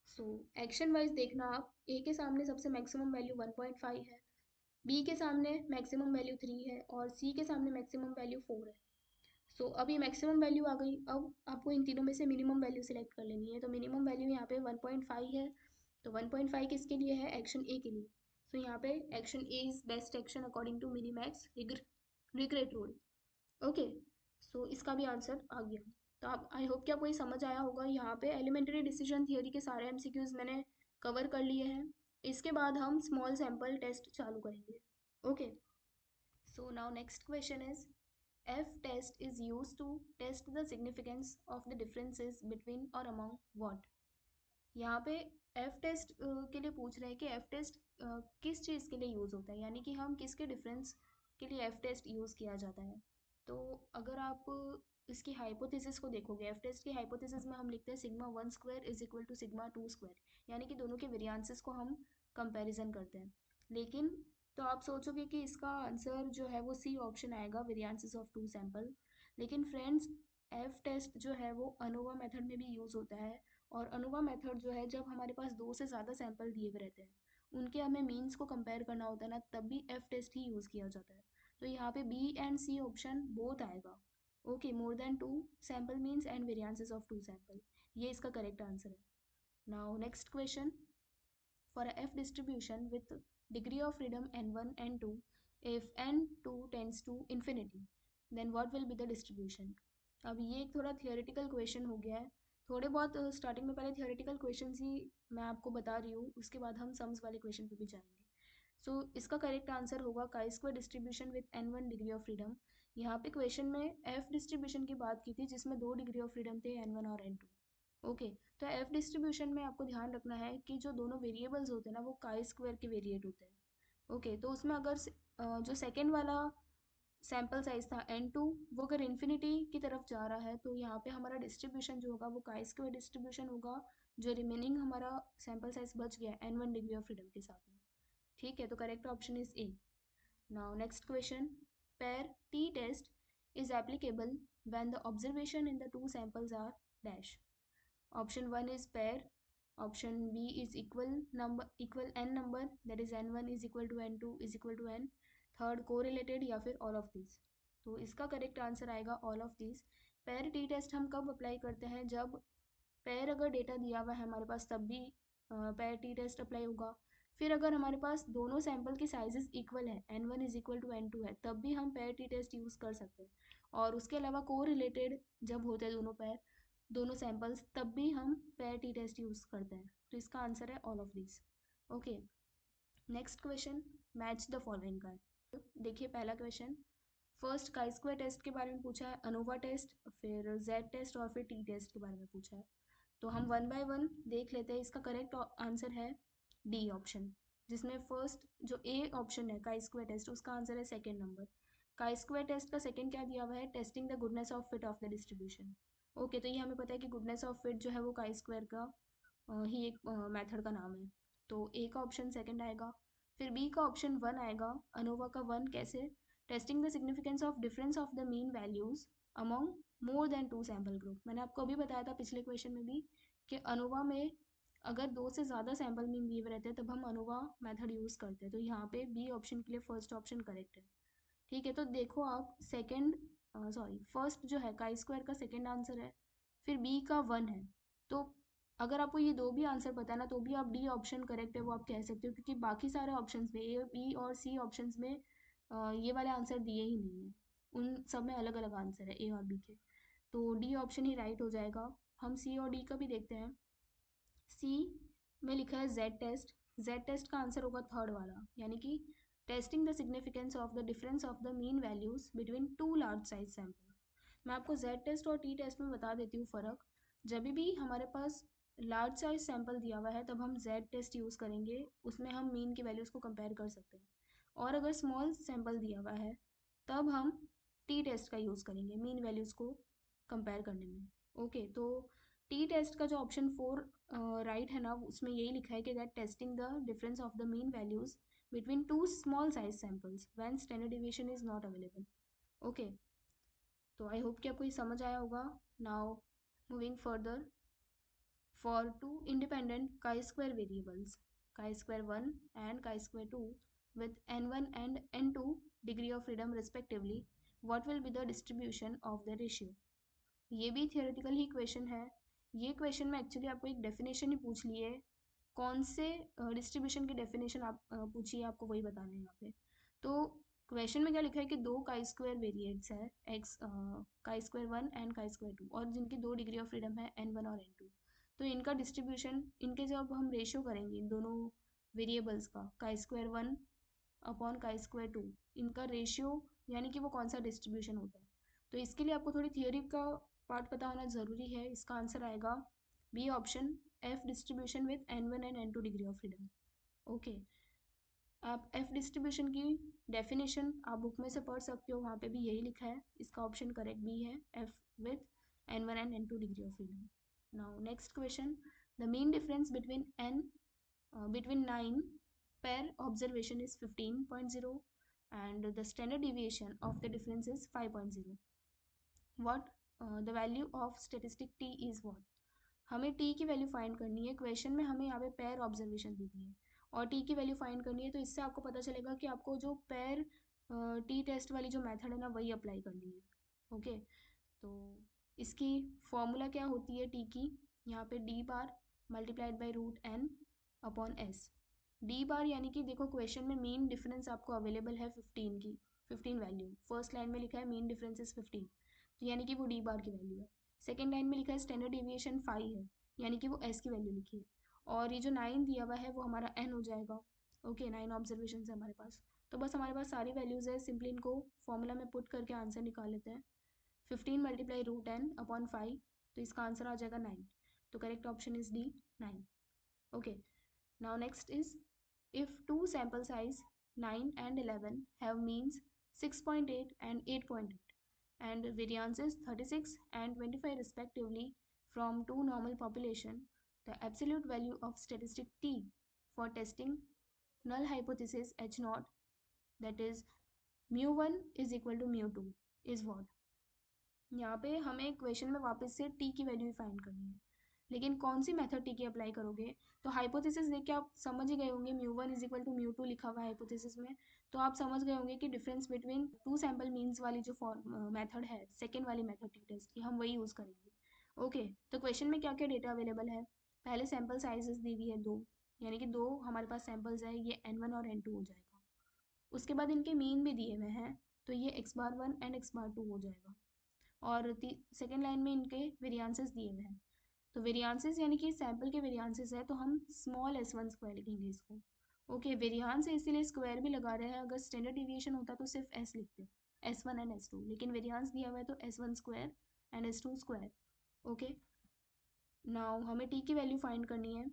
सो एक्शन वाइज देखना आप, ए के सामने सबसे मैक्सिमम वैल्यू 1.5 है, बी के सामने मैक्सिमम वैल्यू 3 है और सी के सामने मैक्सिमम वैल्यू 4 है। सो अब ये मैक्सिमम वैल्यू आ गई, अब आपको इन तीनों में से मिनिमम वैल्यू सेलेक्ट कर लेनी है। तो मिनिमम वैल्यू यहाँ पे 1.5 है, तो 1.5 किसके लिए है, एक्शन ए के लिए। सो यहाँ पे action A is best action according to minimax regret rule. Okay, so इसका भी आंसर आ गया। तो आप, आई होप कि आपको ये समझ आया होगा। यहाँ पे एलिमेंट्री डिसीजन थियोरी के सारे एमसीक्यूज मैंने कवर कर लिए हैं। इसके बाद हम स्मॉल सैम्पल टेस्ट चालू करेंगे। Okay, so now next question is F test is used to test the significance of the differences between or among what। यहाँ पे F टेस्ट के लिए पूछ रहे हैं कि F टेस्ट किस चीज़ के लिए यूज़ होता है, यानी कि हम किसके डिफरेंस के लिए F टेस्ट यूज़ किया जाता है। तो अगर आप इसकी हाइपोथेसिस को देखोगे, F टेस्ट की हाइपोथेसिस में हम लिखते हैं sigma 1 square is equal to sigma 2 square, यानी कि दोनों के वेरियांसेस को हम कंपैरिजन करते हैं। लेकिन तो आप सोचोगे कि इसका आंसर जो है वो सी ऑप्शन आएगा, वेरियांसेस ऑफ टू सैंपल। लेकिन फ्रेंड्स, एफ टेस्ट जो है वो अनोवा मेथड में भी यूज़ होता है। और अनोवा मेथड जो है, जब हमारे पास दो से ज़्यादा सैंपल दिए हुए रहते हैं, उनके हमें मीन्स को कंपेयर करना होता है ना, तब भी एफ टेस्ट ही यूज़ किया जाता है। तो यहाँ पे B and C option both आएगा। Okay, more than two sample means and variances of two sample, ये इसका करेक्ट आंसर है। Now next question, for a f distribution with degree of freedom n1 n2, if n2 tends to infinity, then what will be the distribution। अब ये एक थोड़ा theoretical question हो गया है। थोड़े बहुत स्टार्टिंग में पहले थियोरेटिकल क्वेश्चन ही मैं आपको बता रही हूँ, उसके बाद हम सम्स वाले क्वेश्चन पे भी जाएंगे। सो इसका करेक्ट आंसर होगा chi square distribution with n1 degree of freedom. यहाँ पे क्वेश्चन में एफ डिस्ट्रीब्यूशन की बात की थी जिसमें दो डिग्री ऑफ फ्रीडम थे, n1 और n2। ओके, तो एफ डिस्ट्रीब्यूशन में आपको ध्यान रखना है कि जो दोनों वेरिएबल्स होते हैं ना, वो काई स्क्वायर के वेरिएट होते हैं। ओके, तो उसमें अगर जो सेकेंड वाला सैम्पल साइज था n2, वो अगर इन्फिनिटी की तरफ जा रहा है, तो यहाँ पे हमारा डिस्ट्रीब्यूशन जो होगा वो काई स्क्वायर डिस्ट्रीब्यूशन होगा। जो रिमेनिंग हमारा सैम्पल साइज बच गया n1 डिग्री ऑफ फ्रीडम के साथ में। ठीक है, तो correct option is A. Now next question, pair T test is applicable when the observation in the two samples are dash। Option 1 is pair, option B is equal n number, that is n1 is equal to n2 is equal to n, third correlated या फिर all of this. तो इसका correct answer आएगा all of this. Pair T test हम कब apply करते हैं, जब पेयर अगर डेटा दिया हुआ है हमारे पास तब भी पेयर टी टेस्ट अप्लाई होगा। फिर अगर हमारे पास दोनों सैंपल की साइजेस इक्वल है, n1 is equal to n2 है, तब भी हम पेयर टी टेस्ट यूज़ कर सकते हैं। और उसके अलावा को रिलेटेड जब होते हैं दोनों पेयर, दोनों सैंपल्स, तब भी हम पेयर टी टेस्ट यूज़ करते हैं। तो इसका आंसर है all of this. Okay, next question match the following का है। देखिए पहला question, first chi square test के बारे में पूछा है, अनोवा टेस्ट, फिर जेड टेस्ट और फिर टी टेस्ट के बारे में पूछा है। तो हम वन बाय वन देख लेते हैं। इसका करेक्ट आंसर है डी ऑप्शन, जिसमें फर्स्ट जो ए ऑप्शन है काई स्क्वायर टेस्ट, उसका आंसर है second number. Chi square test का सेकेंड क्या दिया हुआ है, testing the goodness of fit of the distribution. Okay, तो ये हमें पता है कि गुडनेस ऑफ फिट जो है वो काई स्क्वायर का ही एक मेथड का नाम है। तो ए का ऑप्शन सेकंड आएगा। फिर बी का ऑप्शन वन आएगा, अनोवा का वन कैसे, testing the significance of difference of the mean values among more than two sample group. मैंने आपको अभी बताया था पिछले क्वेश्चन में भी कि अनोवा में अगर दो से ज़्यादा सैम्पल मीन दिए हुए रहते हैं तब हम अनोवा मेथड यूज़ करते हैं। तो यहाँ पे बी ऑप्शन के लिए फर्स्ट ऑप्शन करेक्ट है। ठीक है, तो देखो आप सेकंड, सॉरी फर्स्ट जो है काई स्क्वायर का सेकंड आंसर है, फिर बी का वन है। तो अगर आपको ये दो भी आंसर पता है ना, तो भी आप डी ऑप्शन करेक्ट है वो आप कह सकते हो, क्योंकि बाकी सारे ऑप्शंस में, ए बी और सी ऑप्शंस में ये वाले आंसर दिए ही नहीं है। उन सब में अलग अलग आंसर है ए और बी के। तो डी ऑप्शन ही राइट हो जाएगा। हम सी और डी का भी देखते हैं। सी में लिखा है जेड टेस्ट, जेड टेस्ट का आंसर होगा थर्ड वाला, यानी कि testing the significance of the difference of the mean values between two large size sample. मैं आपको जेड टेस्ट और टी टेस्ट में बता देती हूँ फ़र्क। जब भी हमारे पास लार्ज साइज सैंपल दिया हुआ है तब हम जेड टेस्ट यूज़ करेंगे, उसमें हम मीन की वैल्यूज़ को कंपेयर कर सकते हैं। और अगर स्मॉल सैंपल दिया हुआ है तब हम टी टेस्ट का यूज़ करेंगे मीन वैल्यूज़ को कंपेयर करने में। ओके, तो टी टेस्ट का जो ऑप्शन 4 राइट है ना, उसमें यही लिखा है कि that testing the difference of the mean values between two small size samples when standard deviation is not available. Okay, तो आई होप कि आपको ये समझ आया होगा। Now moving further, for two independent chi-square variables, chi-square 1 and chi-square 2, with n1 and n2 degree of freedom respectively, what will be the distribution of the ratio? ये भी theoretical ही question है। ये क्वेश्चन में एक्चुअली आपको एक definition ही पूछ ली है, कौन से डिस्ट्रीब्यूशन की डेफिनेशन आप पूछिए, आपको वही बताना है यहाँ पे। तो क्वेश्चन में क्या लिखा है कि दो काई स्क्वायर वेरिएट्स है, x chi square 1 and chi square 2, और जिनकी दो डिग्री ऑफ फ्रीडम है n1 और n2। तो इनका डिस्ट्रीब्यूशन, इनके जब हम रेशियो करेंगे इन दोनों वेरिएबल्स का, chi square 1 upon chi square 2, इनका रेशियो यानी कि वो कौन सा डिस्ट्रीब्यूशन होता है। तो इसके लिए आपको थोड़ी थियोरी का पार्ट पता होना ज़रूरी है। इसका आंसर आएगा B option, F distribution with n1 and n2 degree of freedom. Okay, आप एफ डिस्ट्रीब्यूशन की डेफिनेशन आप बुक में से पढ़ सकते हो, वहाँ पे भी यही लिखा है। इसका ऑप्शन करेक्ट बी है, F with n1 and n2 degree of freedom. Now next question, the mean difference between 9 pair observation is 15.0 and the standard deviation of the difference is 5.0. what the value of statistic t is what? हमें t की value find करनी है। Question में हमें यहाँ पे pair observation दी थी और t की वैल्यू फाइंड करनी है। तो इससे आपको पता चलेगा कि आपको जो पेयर टी टेस्ट वाली जो मेथड है ना, वही अप्लाई करनी है। ओके, तो इसकी फॉर्मूला क्या होती है टी की, यहाँ पे D bar multiplied by root N upon S. D bar यानी कि देखो क्वेश्चन में मीन डिफरेंस आपको अवेलेबल है 15 की, 15 वैल्यू फर्स्ट लाइन में लिखा है मीन डिफरेंस इज 15, तो यानी कि वो डी बार की वैल्यू है। सेकेंड लाइन में लिखा है स्टैंडर्ड डेविएशन 5 है, यानी कि वो एस की वैल्यू लिखी है। और ये जो 9 दिया हुआ है वो हमारा एन हो जाएगा। ओके, 9 ऑब्जर्वेशन है हमारे पास। तो बस हमारे पास सारी वैल्यूज़ है, सिंपली इनको फॉर्मूला में पुट करके आंसर निकाल लेते हैं। 15 मल्टीप्लाई रूट एन अपॉन 5, तो इसका आंसर आ जाएगा 9। तो correct option is D, 9। Okay, now next is, if two sample size 9 and 11 have means 6.8 and 8.8 and variances 36 and 25 respectively from two normal population, the absolute value of statistic t for testing null hypothesis h naught, that is mu1 is equal to mu2 is what? यहाँ पे हमें question में वापस से T की value find करनी है, लेकिन कौन सी मेथड टी की अप्लाई करोगे? तो हाइपोथेसिस देख के आप समझ ही गए होंगे, mu one is equal to mu two लिखा हुआ है हाइपोथेसिस में, तो आप समझ गए होंगे कि difference between two sample means वाली जो मेथड है, सेकेंड वाली मेथड टी टेस्ट की, हम वही यूज़ करेंगे। ओके, तो क्वेश्चन में क्या क्या डेटा अवेलेबल है? पहले सैम्पल साइजेस दी हुई है 2, यानी कि 2 हमारे पास सैम्पल्स है, ये n1 और n2 हो जाएगा। उसके बाद इनके मीन भी दिए हुए हैं, तो ये x बार 1 एंड x बार 2 हो जाएगा। और सेकेंड लाइन में इनके वेरियांसेस दिए हुए हैं, तो वेरियांसेस यानी कि सैम्पल के वेरियांसेस है, तो हम स्मॉल s1 स्क्वायर लिखेंगे इसको। ओके, वेरियांस है इसीलिए स्क्वायर भी लगा रहे हैं, अगर स्टैंडर्ड डिविएशन होता तो सिर्फ s लिखते, s1 एंड s2, लेकिन वेरियांस दिया हुआ है तो s1 square and s2 square. Okay, now हमें t की वैल्यू फाइंड करनी है।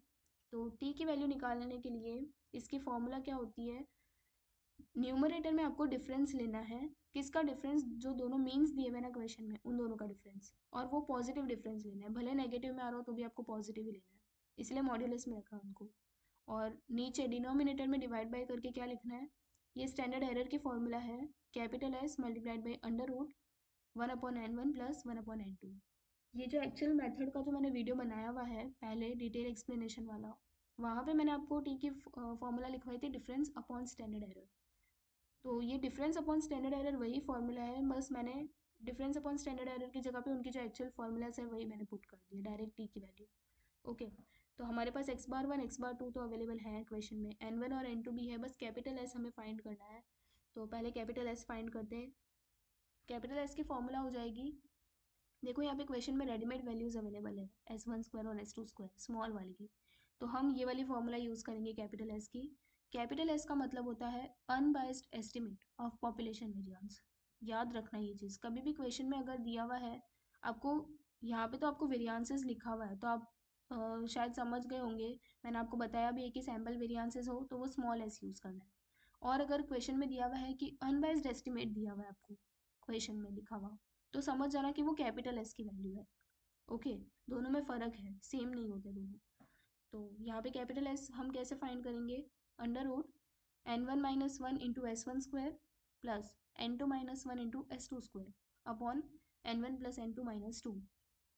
तो t की वैल्यू निकालने के लिए इसकी फॉर्मूला क्या होती है? न्यूमरेटर में आपको डिफरेंस लेना है, किसका डिफरेंस? जो दोनों मीन्स दिए हुए ना क्वेश्चन में, उन दोनों का डिफरेंस, और वो पॉजिटिव डिफरेंस लेना है, भले नेगेटिव में आ रहा हो तो भी आपको पॉजिटिव ही लेना है, इसलिए मॉड्यूलस में रखा उनको। और नीचे डिनोमिनेटर में डिवाइड बाय करके क्या लिखना है? ये स्टैंडर्ड एरर की फॉर्मूला है, capital S multiplied by under root 1/n1 plus 1/n2। ये जो एक्चुअल मेथड का जो मैंने वीडियो बनाया हुआ है पहले, डिटेल एक्सप्लेनेशन वाला, वहाँ पे मैंने आपको टी की फॉर्मूला लिखवाई थी, डिफरेंस अपॉन स्टैंडर्ड एरर। तो ये डिफरेंस अपॉन स्टैंडर्ड एरर वही फॉर्मूला है, बस मैंने डिफरेंस अपॉन स्टैंडर्ड एरर की जगह पे उनकी जो एक्चुअल फॉर्मूलाज है वही मैंने पुट कर दिया, डायरेक्ट टी की वैल्यू। ओके, तो हमारे पास एक्स बार 1 एक्स बार 2 तो अवेलेबल है क्वेश्चन में, n1 और n2 भी है, बस कैपिटल एस हमें फाइंड करना है। तो पहले कैपिटल एस फाइंड करते हैं। कैपिटल एस की फॉर्मूला हो जाएगी, देखो यहाँ पे क्वेश्चन में रेडीमेड वैल्यूज अवेलेबल है, s1 स्क्वायर और s2 स्क्वायर स्मॉल वाली की, तो हम ये वाली फॉर्मूला यूज़ करेंगे कैपिटल एस की। कैपिटल एस का मतलब होता है unbiased estimate of population variance. याद रखना ये चीज़, कभी भी क्वेश्चन में अगर दिया हुआ है आपको, यहाँ पे तो आपको वेरियांसेस लिखा हुआ है, तो आप शायद समझ गए होंगे, मैंने आपको बताया भी है कि सैम्पल वेरियांसेस हो तो वो स्मॉल एस यूज़ करना है। और अगर क्वेश्चन में दिया हुआ है कि अनबायस्ड एस्टिमेट दिया हुआ है आपको, क्वेश्चन में लिखा हुआ, तो समझ जाना कि वो कैपिटल एस की वैल्यू है। ओके, दोनों में फ़र्क है, सेम नहीं होते दोनों। तो यहाँ पे कैपिटल एस हम कैसे फाइंड करेंगे, under root n1 - 1 into s1 square plus n2 - 1 into s2 square upon n1 + n2 - 2।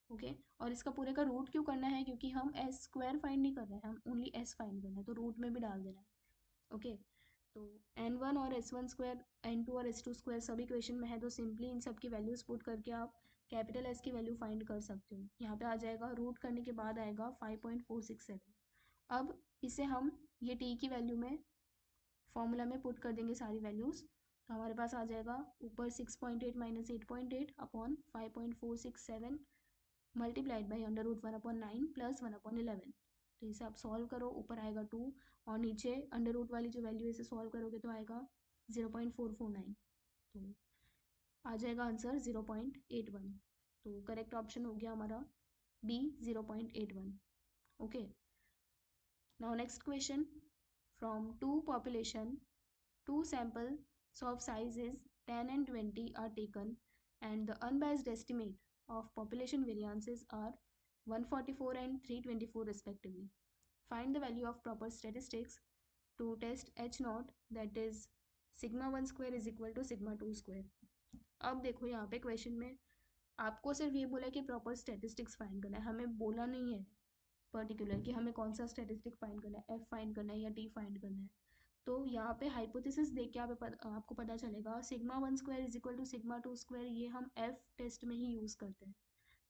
Okay, और इसका पूरे का रूट क्यों करना है, क्योंकि हम एस स्क्वायर फाइंड नहीं कर रहे हैं, हम ओनली एस फाइंड करना है, तो रूट में भी डाल देना है। ओके, तो n1 और s1 स्क्वायर, n2 और s2 स्क्वायर सभी इक्वेशन में है, तो सिंपली इन सब की वैल्यूज पुट करके आप कैपिटल एस की वैल्यू फाइंड कर सकते हो। यहाँ पे आ जाएगा, रूट करने के बाद आएगा 5.467। अब इसे हम ये t की वैल्यू में फॉर्मूला में पुट कर देंगे सारी वैल्यूज़, तो हमारे पास आ जाएगा ऊपर 6.8 - 8.8 upon 5.467 multiplied by under root 1/9 plus 1/11। तो इसे आप सॉल्व करो, ऊपर आएगा 2 और नीचे अंडर रूट वाली जो वैल्यू है इसे सॉल्व करोगे तो आएगा 0.449। तो आ जाएगा आंसर 0.81। तो करेक्ट ऑप्शन हो गया हमारा B 0.81। Okay, now next question, from two population, two samples of sizes 10 and 20 are taken and the unbiased estimate of population variances are 144 and 324 respectively. Find the value of proper statistics to test H naught, that is sigma 1 square is equal to sigma 2 square. अब देखो यहाँ पे question में आपको सिर्फ ये बोला है कि प्रॉपर स्टैटिस्टिक्स फाइंड करना है, हमें बोला नहीं है पर्टिकुलर कि हमें कौन सा स्टैटिस्टिक फाइंड करना है, एफ फाइंड करना है या टी फाइंड करना है। तो यहाँ पे हाइपोथेसिस देख के आपको पता चलेगा sigma 1 square is equal to sigma 2 square, ये हम एफ टेस्ट में ही यूज़ करते हैं।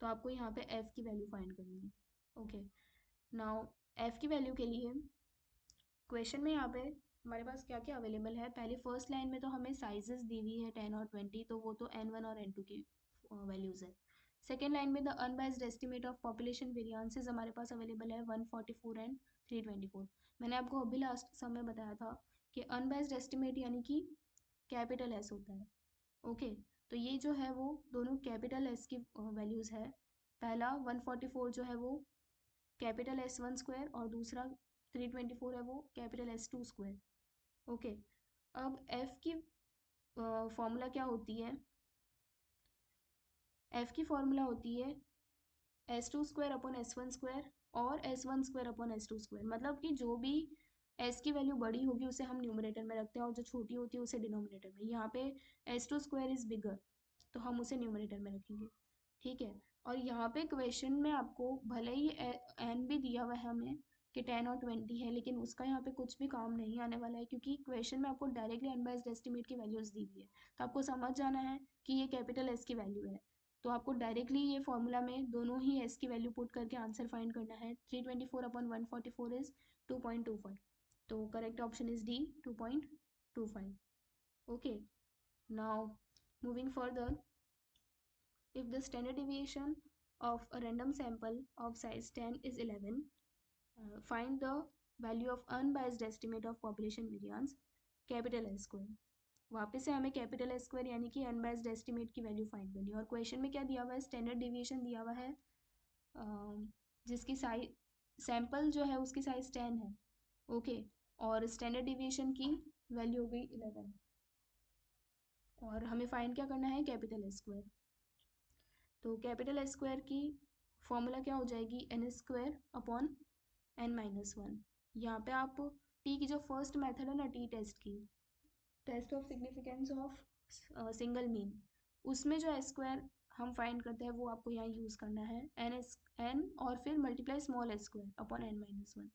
तो आपको यहाँ पे एफ की वैल्यू फाइंड करनी है। ओके, नाउ एफ की वैल्यू के लिए क्वेश्चन में यहाँ पे हमारे पास क्या क्या अवेलेबल है, पहले फर्स्ट लाइन में तो हमें साइजेस दी हुई है 10 और 20, तो वो तो n1 और n2 की वैल्यूज़ है। सेकेंड लाइन में the unbiased estimate of population variances हमारे पास अवेलेबल है 144 एंड 324। मैंने आपको अभी लास्ट समय बताया था कि अनबाइज्ड एस्टिमेट यानी कि कैपिटल एस होता है। ओके, तो ये जो है वो दोनों कैपिटल एस की वैल्यूज़ है। पहला 144 जो है वो कैपिटल S1 स्क्वायर और दूसरा 324 है वो कैपिटल S2 स्क्वायर। ओके, अब F की फॉर्मूला क्या होती है, F की फॉर्मूला होती है S2 square upon S1 square और S1 square upon S2 square, मतलब कि जो भी S की वैल्यू बड़ी होगी उसे हम न्यूमरेटर में रखते हैं और जो छोटी होती है उसे डिनोमिनेटर में। यहाँ पे S2 स्क्वायर इज़ बिगर, तो हम उसे न्यूमरेटर में रखेंगे। ठीक है, और यहाँ पे क्वेश्चन में आपको भले ही एन भी दिया हुआ है हमें कि 10 और 20 है, लेकिन उसका यहाँ पे कुछ भी काम नहीं आने वाला है, क्योंकि क्वेश्चन में आपको डायरेक्टली अनबाइज्ड एस्टिमेट की वैल्यूज़ दी हुई है। तो आपको समझ जाना है कि ये कैपिटल एस की वैल्यू है, तो आपको डायरेक्टली ये फॉर्मूला में दोनों ही एस की वैल्यू पुट करके आंसर फाइंड करना है। 324 अपॉन 144 इज 2.25, तो correct option is D 2.25। Okay, now moving further, if the standard deviation of a random sample of size 10 is 11, find the value of unbiased estimate of population variance capital S square. वापस से हमें capital S square यानी कि unbiased estimate की value find करनी है, और question में क्या दिया हुआ है, स्टैंडर्ड डिविएशन दिया हुआ है जिसकी साइज सैंपल जो है उसकी साइज 10 है। ओके, और स्टैंडर्ड डिविएशन की वैल्यू हो गई 11, और हमें फाइंड क्या करना है, कैपिटल एस स्क्वायर। तो कैपिटल एस स्क्वायर की फॉर्मूला क्या हो जाएगी, एन स्क्वायर अपॉन n-1। यहाँ पे आप टी की जो फर्स्ट मेथड है ना, टी टेस्ट की, test of significance of single mean, उसमें जो एस स्क्वायर हम फाइंड करते हैं वो आपको यहाँ यूज़ करना है, एन और फिर multiply small S square upon n-1।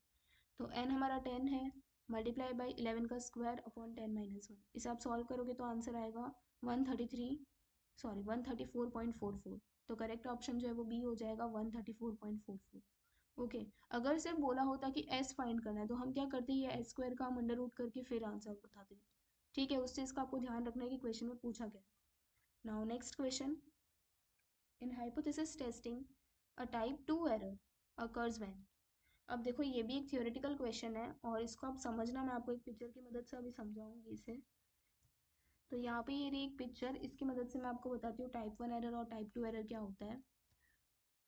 तो n हमारा 10 है, मल्टीप्लाई बाई 11 का स्क्वायर अपॉन 10-1। इसे आप सॉल्व करोगे तो आंसर आएगा 134.44। तो करेक्ट ऑप्शन जो है वो बी हो जाएगा 134.44। ओके, अगर सिर्फ बोला होता कि एस फाइंड करना है तो हम क्या करते हैं, एस स्क्वायर का हम अंडर रूट करके फिर आंसर बताते हैं। ठीक है, उस चीज़ का आपको ध्यान रखना है कि क्वेश्चन में पूछा गया। Now next question, in hypothesis testing a type 2 error occurs when. अब देखो ये भी एक थियोरेटिकल क्वेश्चन है और इसको आप समझना, मैं आपको एक पिक्चर की मदद से अभी समझाऊंगी इसे। तो यहाँ पे ये रही एक पिक्चर, इसकी मदद से मैं आपको बताती हूँ टाइप 1 एरर और टाइप 2 एरर क्या होता है।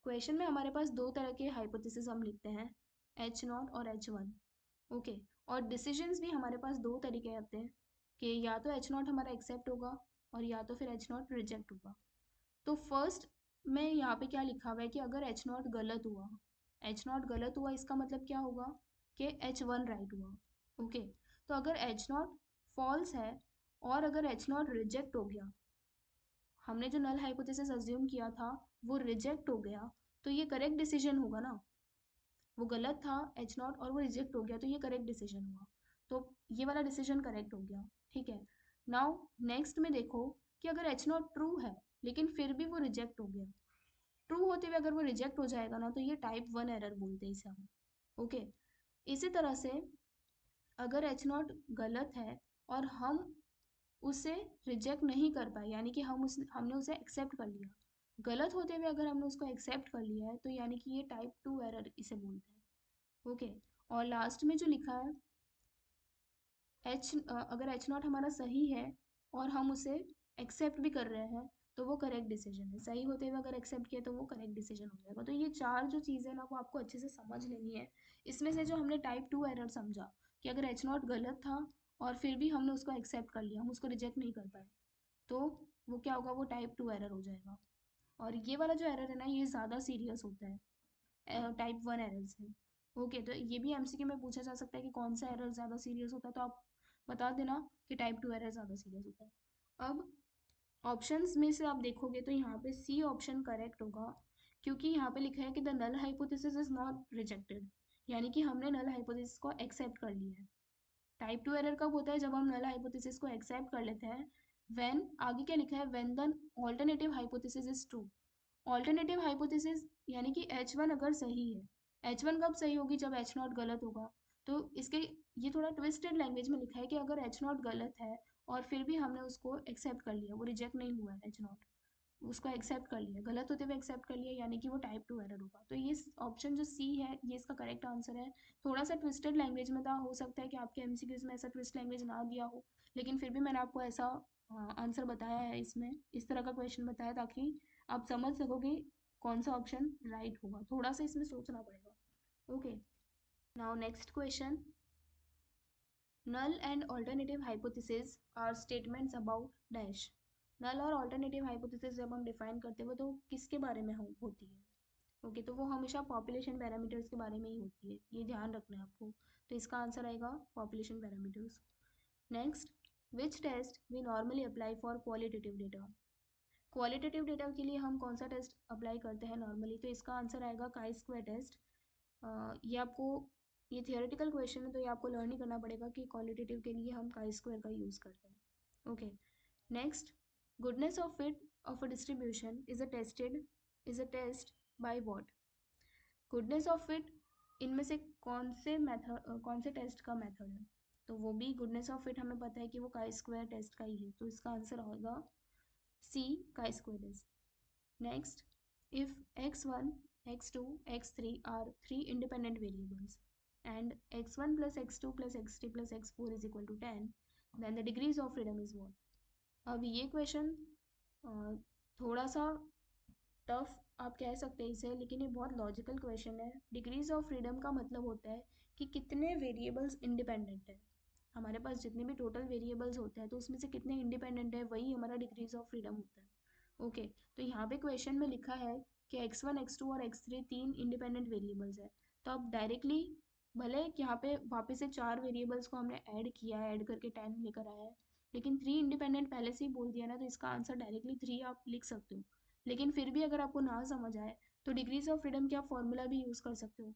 क्वेश्चन में हमारे पास दो तरह के हाइपोथेसिस हम लिखते हैं, H0 और H1। ओके, और डिसीजंस भी हमारे पास दो तरीके आते हैं कि या तो H0 हमारा एक्सेप्ट होगा और या तो फिर H0 रिजेक्ट होगा। तो फर्स्ट में यहाँ पे क्या लिखा हुआ है कि अगर एच नॉट गलत हुआ, एच नॉट गलत हुआ इसका मतलब क्या होगा कि एच वन राइट हुआ। ओके, तो अगर एच नॉट फॉल्स है और अगर एच नॉट रिजेक्ट हो गया, हमने जो नल हाइपोथेसिस अज्यूम किया था वो रिजेक्ट हो गया, तो ये करेक्ट डिसीजन होगा ना। वो गलत था एच नॉट और वो रिजेक्ट हो गया, तो ये करेक्ट डिसीजन हुआ। तो ये वाला डिसीजन करेक्ट हो गया। ठीक है, नाउ नेक्स्ट में देखो कि अगर एच नॉट ट्रू है लेकिन फिर भी वो रिजेक्ट हो गया, ट्रू होते हुए अगर वो रिजेक्ट हो जाएगा ना, तो ये टाइप वन एरर बोलते हैं इसे हम। ओके, इसी तरह से अगर एच नॉट गलत है और हम उसे रिजेक्ट नहीं कर पाए, यानी कि हमने उसे एक्सेप्ट कर लिया, गलत होते हुए अगर हमने उसको एक्सेप्ट कर लिया है, तो यानी कि ये टाइप टू एरर इसे बोलते हैं। ओके, और लास्ट में जो लिखा है अगर एच नॉट हमारा सही है और हम उसे एक्सेप्ट भी कर रहे हैं, तो वो करेक्ट डिसीजन है। सही होते हुए अगर एक्सेप्ट किया तो वो करेक्ट डिसीजन हो जाएगा। तो ये चार जो चीज़ें ना वो आपको अच्छे से समझ लेनी है। इसमें से जो हमने टाइप टू एरर समझा कि अगर एच नॉट गलत था और फिर भी हमने उसको एक्सेप्ट कर लिया, हम उसको रिजेक्ट नहीं कर पाए, तो वो क्या होगा, वो टाइप टू एरर हो जाएगा। और ये वाला जो एरर है ना, ये ज़्यादा सीरियस होता है टाइप वन एरर से। ओके, तो ये भी एमसीक्यू में पूछा जा सकता है कि कौन सा एरर ज़्यादा सीरियस होता है, तो आप बता देना कि टाइप टू एरर ज़्यादा सीरियस होता है। अब ऑप्शंस में से आप देखोगे तो यहाँ पे सी ऑप्शन करेक्ट होगा, क्योंकि यहाँ पे लिखा है कि the null hypothesis is not rejected, यानी कि हमने नल हाइपोथेसिस को एक्सेप्ट कर लिया है। टाइप टू एरर कब होता है, जब हम नल हाइपोथेसिस को एक्सेप्ट कर लेते हैं। व्हेन, आगे क्या लिखा है, when the alternative hypothesis is true. Alternative hypothesis यानी कि एच वन अगर सही है, एच वन कब सही होगी, जब एच नॉट गलत होगा। तो इसके, ये थोड़ा ट्विस्टेड लैंग्वेज में लिखा है कि अगर एच नॉट गलत है और फिर भी हमने उसको एक्सेप्ट कर लिया, वो रिजेक्ट नहीं हुआ है एच नॉट, उसको एक्सेप्ट कर लिया, गलत होते हुए एक्सेप्ट कर लिया, यानी कि वो टाइप टू एरर होगा। तो ये ऑप्शन जो सी है ये इसका करेक्ट आंसर है। थोड़ा सा ट्विस्टेड लैंग्वेज में था, हो सकता है कि आपके एमसीक्यूज में ऐसा ट्विस्ट लैंग्वेज ना दिया हो, लेकिन फिर भी मैंने आपको ऐसा आंसर बताया है, इसमें इस तरह का क्वेश्चन बताया ताकि आप समझ सको कि कौन सा ऑप्शन राइट होगा। थोड़ा सा इसमें सोचना पड़ेगा। Okay, now next question, null and alternative hypothesis are statements about dash. Null और ऑल्टरनेटिव हाइपोथेसिस जब हम डिफाइन करते हैं तो किसके बारे में होती है। ओके, तो वो हमेशा पॉपुलेशन पैरामीटर्स के बारे में ही होती है, ये ध्यान रखना है आपको। तो इसका आंसर आएगा population parameters. Next, which test we normally apply for qualitative data. Qualitative data के लिए हम कौन सा टेस्ट अप्लाई करते हैं नॉर्मली, तो इसका आंसर आएगा काई स्क्वायर टेस्ट। ये आपको, ये थियोरेटिकल क्वेश्चन है तो ये आपको लर्न ही करना पड़ेगा कि क्वालिटेटिव के लिए हम काई स्क्वायर का यूज़ करते हैं। Okay, next, goodness of fit of a distribution is a test by what. Goodness of fit इनमें से कौन से टेस्ट का मेथड है, तो वो भी गुडनेस ऑफ फिट हमें पता है कि वो काई स्क्वायर टेस्ट का ही है, तो इसका आंसर होगा C, chi square test. Next, if x1, x2, x3 are three independent variables and x1 plus x2 plus x3 plus x4 is equal to 10, then the degrees of freedom is what। अब ये question थोड़ा सा tough आप कह सकते हैं इसे, लेकिन ये बहुत लॉजिकल क्वेश्चन है। डिग्रीज ऑफ फ्रीडम का मतलब होता है कि कितने वेरिएबल्स इंडिपेंडेंट है। हमारे पास जितने भी टोटल वेरिएबल्स होते हैं तो उसमें से कितने इंडिपेंडेंट है, वही हमारा डिग्रीज ऑफ फ्रीडम होता है। ओके, तो यहाँ पे क्वेश्चन में लिखा है कि x1, x2 और x3 तीन इंडिपेंडेंट वेरिएबल्स है, तो अब डायरेक्टली, भले यहाँ पे वापस से चार वेरिएबल्स को हमने ऐड किया है, ऐड करके 10 लेकर आया है, लेकिन थ्री इंडिपेंडेंट पहले से ही बोल दिया ना, तो इसका आंसर डायरेक्टली थ्री आप लिख सकते हो। लेकिन फिर भी अगर आपको ना समझ आए तो डिग्रीज ऑफ फ्रीडम के आप फॉर्मूला भी यूज़ कर सकते हो।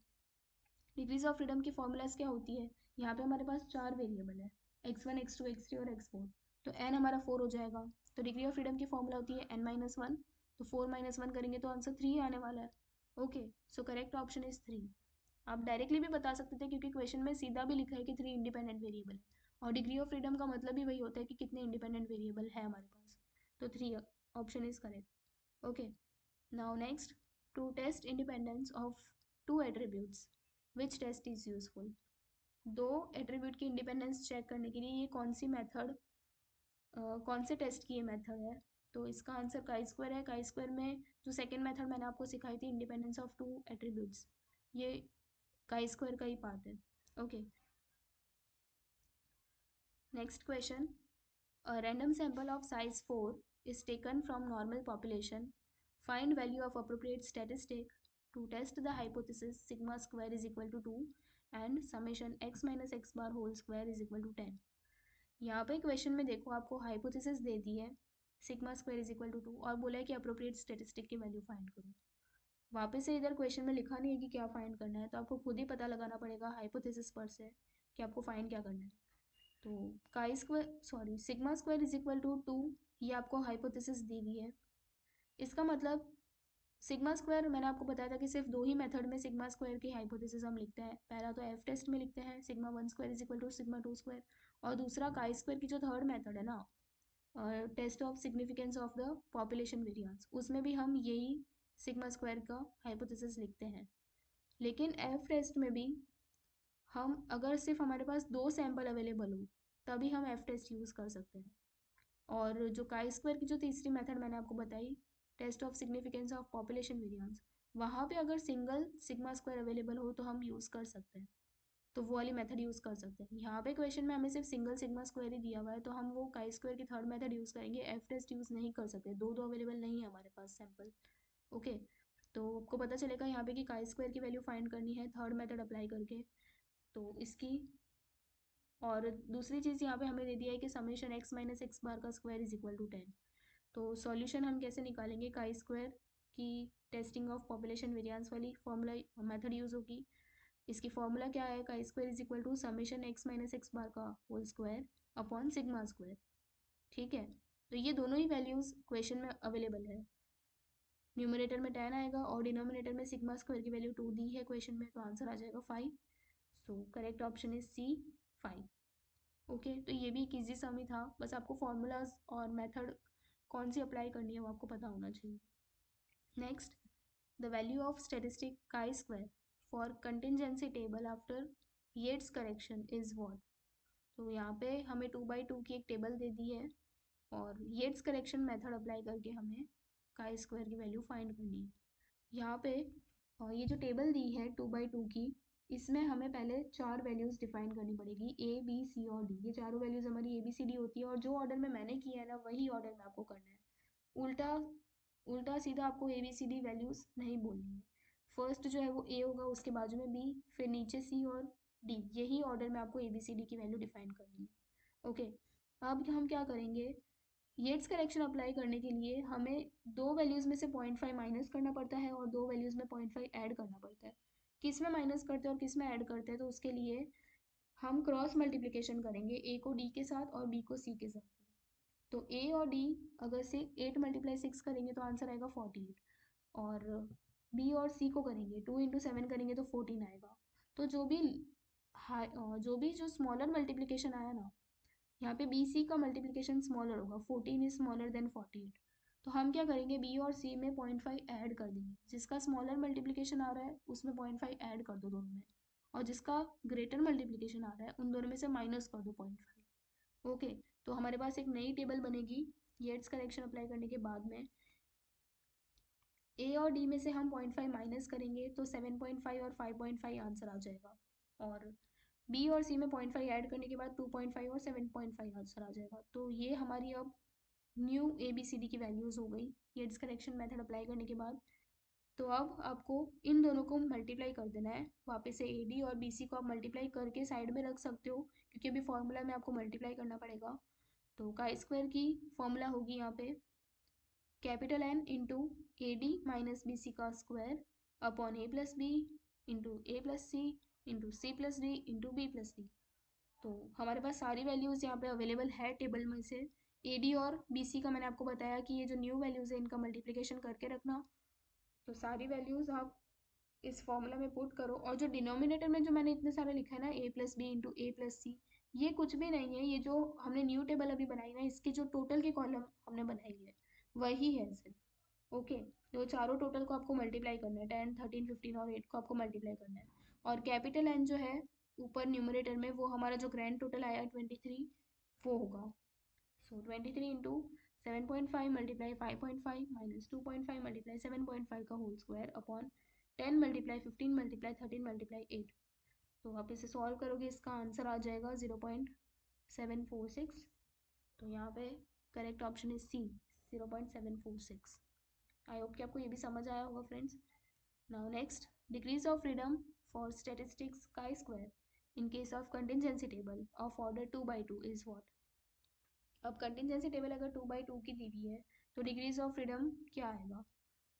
डिग्रीज ऑफ फ्रीडम की फॉर्मूलाज क्या होती है, यहाँ पे हमारे पास चार वेरिएबल है, x1, x2, x3 और x4, तो n हमारा 4 हो जाएगा। तो डिग्री ऑफ फ्रीडम की फॉर्मूला होती है n-1, तो 4 - 1 करेंगे तो आंसर 3 आने वाला है। Okay, so correct option is 3। आप डायरेक्टली भी बता सकते थे क्योंकि क्वेश्चन में सीधा भी लिखा है कि 3 इंडिपेंडेंट वेरिएबल है, और डिग्री ऑफ फ्रीडम का मतलब ही वही होता है कि कितने इंडिपेंडेंट वेरिएबल है हमारे पास। तो 3 option is correct. Okay, now next, to test independence of two attributes, which test is useful। दो एट्रीब्यूट की इंडिपेंडेंस चेक करने के लिए ये कौन सी मेथड, कौन से टेस्ट की ये मेथड है, तो इसका आंसर काई स्क्वायर है। काई स्क्वायर में जो सेकंड मेथड मैंने आपको सिखाई थी, इंडिपेंडेंस ऑफ टू एट्रीब्यूट्स, ये काई स्क्वायर का ही पार्ट है। Okay, next question, a random sample of size 4 is taken from normal population find value of appropriate statistic to test the hypothesis sigma square is equal to 2 and summation x minus x bar whole square is equal to 10। यहाँ पे question में देखो आपको hypothesis दे दी है sigma square is equal to 2 और बोला है कि अप्रोप्रिएट स्टैटिस्टिक की वैल्यू फाइंड करो। वापस से इधर क्वेश्चन में लिखा नहीं है कि क्या फाइंड करना है, तो आपको खुद ही पता लगाना पड़ेगा हाइपोथेसिस पर से कि आपको फाइंड क्या करना है। तो sigma square is equal to 2, ये आपको हाइपोथेसिस दी हुई है। इसका मतलब सिग्मा स्क्वायर मैंने आपको बताया था कि सिर्फ दो ही मेथड में सिग्मा स्क्वायर की हाइपोथेसिस हम लिखते हैं। पहला तो एफ टेस्ट में लिखते हैं sigma one square is equal to sigma two square, और दूसरा काई स्क्वायर की जो थर्ड मेथड है ना, test of significance of the population variance, उसमें भी हम यही सिग्मा स्क्वायर का हाइपोथेसिस लिखते हैं। लेकिन एफ टेस्ट में भी हम अगर सिर्फ हमारे पास दो सैंपल अवेलेबल हो तभी हम एफ टेस्ट यूज़ कर सकते हैं। और जो काई स्क्वायर की जो तीसरी मेथड मैंने आपको बताई, test of significance of population variance, वहाँ पे अगर सिंगल सिग्मा स्क्वायर अवेलेबल हो तो हम यूज़ कर सकते हैं, तो वो वाली मेथड यूज़ कर सकते हैं। यहाँ पे क्वेश्चन में हमें सिर्फ सिंगल सिग्मा स्क्वायर ही दिया हुआ है, तो हम वो काई स्क्वायर की थर्ड मेथड यूज़ करेंगे, एफ टेस्ट यूज़ नहीं कर सकते, दो दो अवेलेबल नहीं है हमारे पास सैंपल। ओके, तो आपको पता चलेगा यहाँ पे कि काई स्क्वायर की वैल्यू फाइंड करनी है थर्ड मेथड अप्लाई करके, तो इसकी। और दूसरी चीज़ यहाँ पे हमें दे दिया है कि summation x minus x bar का स्क्वायर इज इक्वल टू 10। तो सॉल्यूशन हम कैसे निकालेंगे, काई स्क्वायर की टेस्टिंग ऑफ पॉपुलेशन वेरिएंस वाली फॉर्मूला मेथड यूज़ होगी। इसकी फॉर्मूला क्या है, chi square is equal to summation x minus x bar का whole square upon sigma square. ठीक है, तो ये दोनों ही वैल्यूज़ क्वेश्चन में अवेलेबल है। न्यूमरेटर में 10 आएगा और डिनोमिनेटर में सिग्मा स्क्वायर की वैल्यू 2 दी है क्वेश्चन में, तो आंसर आ जाएगा 5। So correct option is C, 5। Okay, तो ये भी एक ईजी सम ही था, बस आपको फॉर्मूलाज और मेथड कौन सी अप्लाई करनी है वो आपको पता होना चाहिए। Next, the value of statistic chi square for contingency table after Yates correction is what. तो यहाँ पे हमें 2/2 की एक टेबल दे दी है और येट्स करेक्शन मेथड अप्लाई करके हमें काई स्क्वायर की वैल्यू फाइंड करनी है। यहाँ पे ये जो टेबल दी है 2/2 की, इसमें हमें पहले चार वैल्यूज़ डिफाइन करनी पड़ेगी, ए बी सी और डी। ये चारों वैल्यूज़ हमारी ए बी सी डी होती है और जो ऑर्डर में मैंने किया है ना वही ऑर्डर में आपको करना है। उल्टा उल्टा सीधा आपको A B C D values नहीं बोलनी है। फर्स्ट जो है वो ए होगा, उसके बाजू में बी, फिर नीचे सी और डी, यही ऑर्डर में आपको ए बी सी डी की वैल्यू डिफाइन करनी है। ओके, अब हम क्या करेंगे, येट्स करेक्शन अप्लाई करने के लिए हमें दो वैल्यूज़ में से 0.5 माइनस करना पड़ता है और दो वैल्यूज़ में 0.5 ऐड करना पड़ता है। किस में माइनस करते हैं और किस में ऐड करते हैं, तो उसके लिए हम क्रॉस मल्टीप्लिकेशन करेंगे, ए को डी के साथ और बी को सी के साथ। तो ए और डी अगर से 8 × 6 करेंगे तो आंसर आएगा 48, और बी और सी को करेंगे 2 × 7 करेंगे तो 14 आएगा। तो जो स्मॉलर मल्टीप्लिकेशन आया ना, यहाँ पे बी सी का मल्टीप्लिकेशन स्मॉलर होगा, 14 इज स्मॉलर देन 48। तो हम क्या करेंगे, बी और सी में 0.5 ऐड कर देंगे, जिसका स्मॉलर मल्टीप्लिकेशन आ रहा है उसमें 0.5 ऐड कर दो दोनों में, और जिसका ग्रेटर मल्टीप्लिकेशन आ रहा है उन दोनों में से माइनस कर दो 0.5। ओके, तो हमारे पास एक नई टेबल बनेगी येट्स करेक्शन अप्लाई करने के बाद में। ए और डी में से हम 0.5 माइनस करेंगे तो 7.5 और 5.5 आंसर आ जाएगा, और बी और सी में 0.5 ऐड करने के बाद 2.5 और 7.5 आंसर आ जाएगा। तो ये हमारी अब new A B C D की वैल्यूज़ हो गई येट्स करेक्शन मेथड अप्लाई करने के बाद। तो अब आपको इन दोनों को मल्टीप्लाई कर देना है, वापस से ए डी और बी सी को आप मल्टीप्लाई करके साइड में रख सकते हो, क्योंकि अभी फॉर्मूला में आपको मल्टीप्लाई करना पड़ेगा। तो काई स्क्वायर की फॉर्मूला होगी यहाँ पे capital N into A D minus B C का square upon A plus B into A plus C into C plus D into B plus D. तो हमारे पास सारी वैल्यूज़ यहाँ पे अवेलेबल है टेबल में से। ए डी और बी सी का मैंने आपको बताया कि ये जो न्यू वैल्यूज़ है इनका मल्टीप्लिकेशन करके रखना। तो सारी वैल्यूज़ आप इस फॉर्मूला में पुट करो, और जो डिनोमिनेटर में जो मैंने इतने सारे लिखा है ना, ए plus B into A plus सी, ये कुछ भी नहीं है, ये जो हमने न्यू टेबल अभी बनाई ना, इसकी जो टोटल की कॉलम हमने बनाई है वही है सिर्फ। ओके, तो चारों टोटल को आपको मल्टीप्लाई करना है, 10 13 15 और 8 को आपको मल्टीप्लाई करना है, और कैपिटल एन जो है ऊपर न्यूमरेटर में वो हमारा जो ग्रैंड टोटल आया 23 वो होगा। So 23 into 7.5 multiply 5.5 minus 2.5 multiply 7.5 का whole square upon 10 multiply 15 multiply 13 multiply 8। तो आप इसे सॉल्व करोगे, इसका आंसर आ जाएगा 0.746। तो यहाँ पे correct option is C, 0.746। I hope कि आपको ये भी समझ आया होगा friends. Now next, degrees of freedom for statistics chi square in case of contingency table of order 2 by 2 is what. अब कंटिजेंसी टेबल अगर 2 by 2 की दी हुई है तो डिग्रीज ऑफ फ्रीडम क्या आएगा.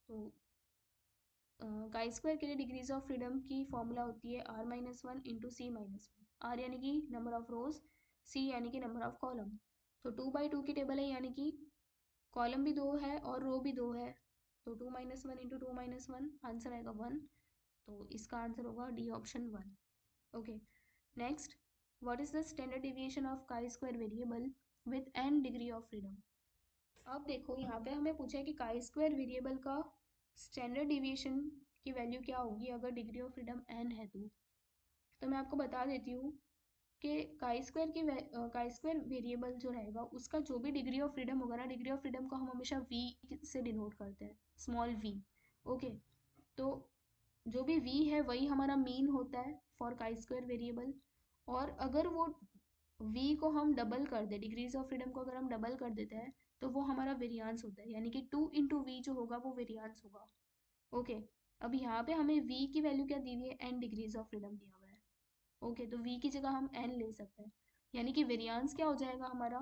तो chi स्क्वायर के लिए डिग्रीज ऑफ फ्रीडम की फॉर्मूला होती है r-1 इंटू सी माइनस वन. r यानी कि नंबर ऑफ रोज, c यानी कि नंबर ऑफ कॉलम. तो 2 by 2 की टेबल है यानी कि कॉलम भी 2 है और रो भी 2 है. तो 2-1 इंटू 2-1 आंसर आएगा 1. तो इसका आंसर होगा D option 1. Okay. Next, what is the standard deviation of chi square variable with n degree of freedom. अब देखो यहाँ पे हमें पूछा है कि chi स्क्वायर वेरिएबल का स्टैंडर्ड डेविएशन की वैल्यू क्या होगी अगर डिग्री ऑफ फ्रीडम n है. तो मैं आपको बता देती हूँ कि chi स्क्वायर वेरिएबल जो रहेगा उसका जो भी डिग्री ऑफ फ्रीडम होगा ना, डिग्री ऑफ फ्रीडम को हम हमेशा v से डिनोट करते हैं, स्मॉल v. ओके. तो जो भी v है वही हमारा मीन होता है फॉर chi स्क्वायर वेरिएबल. और अगर वो v को हम डबल कर दे, डिग्रीज ऑफ फ्रीडम को अगर हम डबल कर देते हैं तो वो हमारा वेरियांस होता है, यानी कि 2 इंटू वी जो होगा वो वेरियांस होगा. ओके. अब यहाँ पे हमें v की वैल्यू क्या दी हुई है, n डिग्रीज ऑफ फ्रीडम दिया हुआ है. ओके. तो v की जगह हम n ले सकते हैं, यानी कि वेरियांस क्या हो जाएगा हमारा,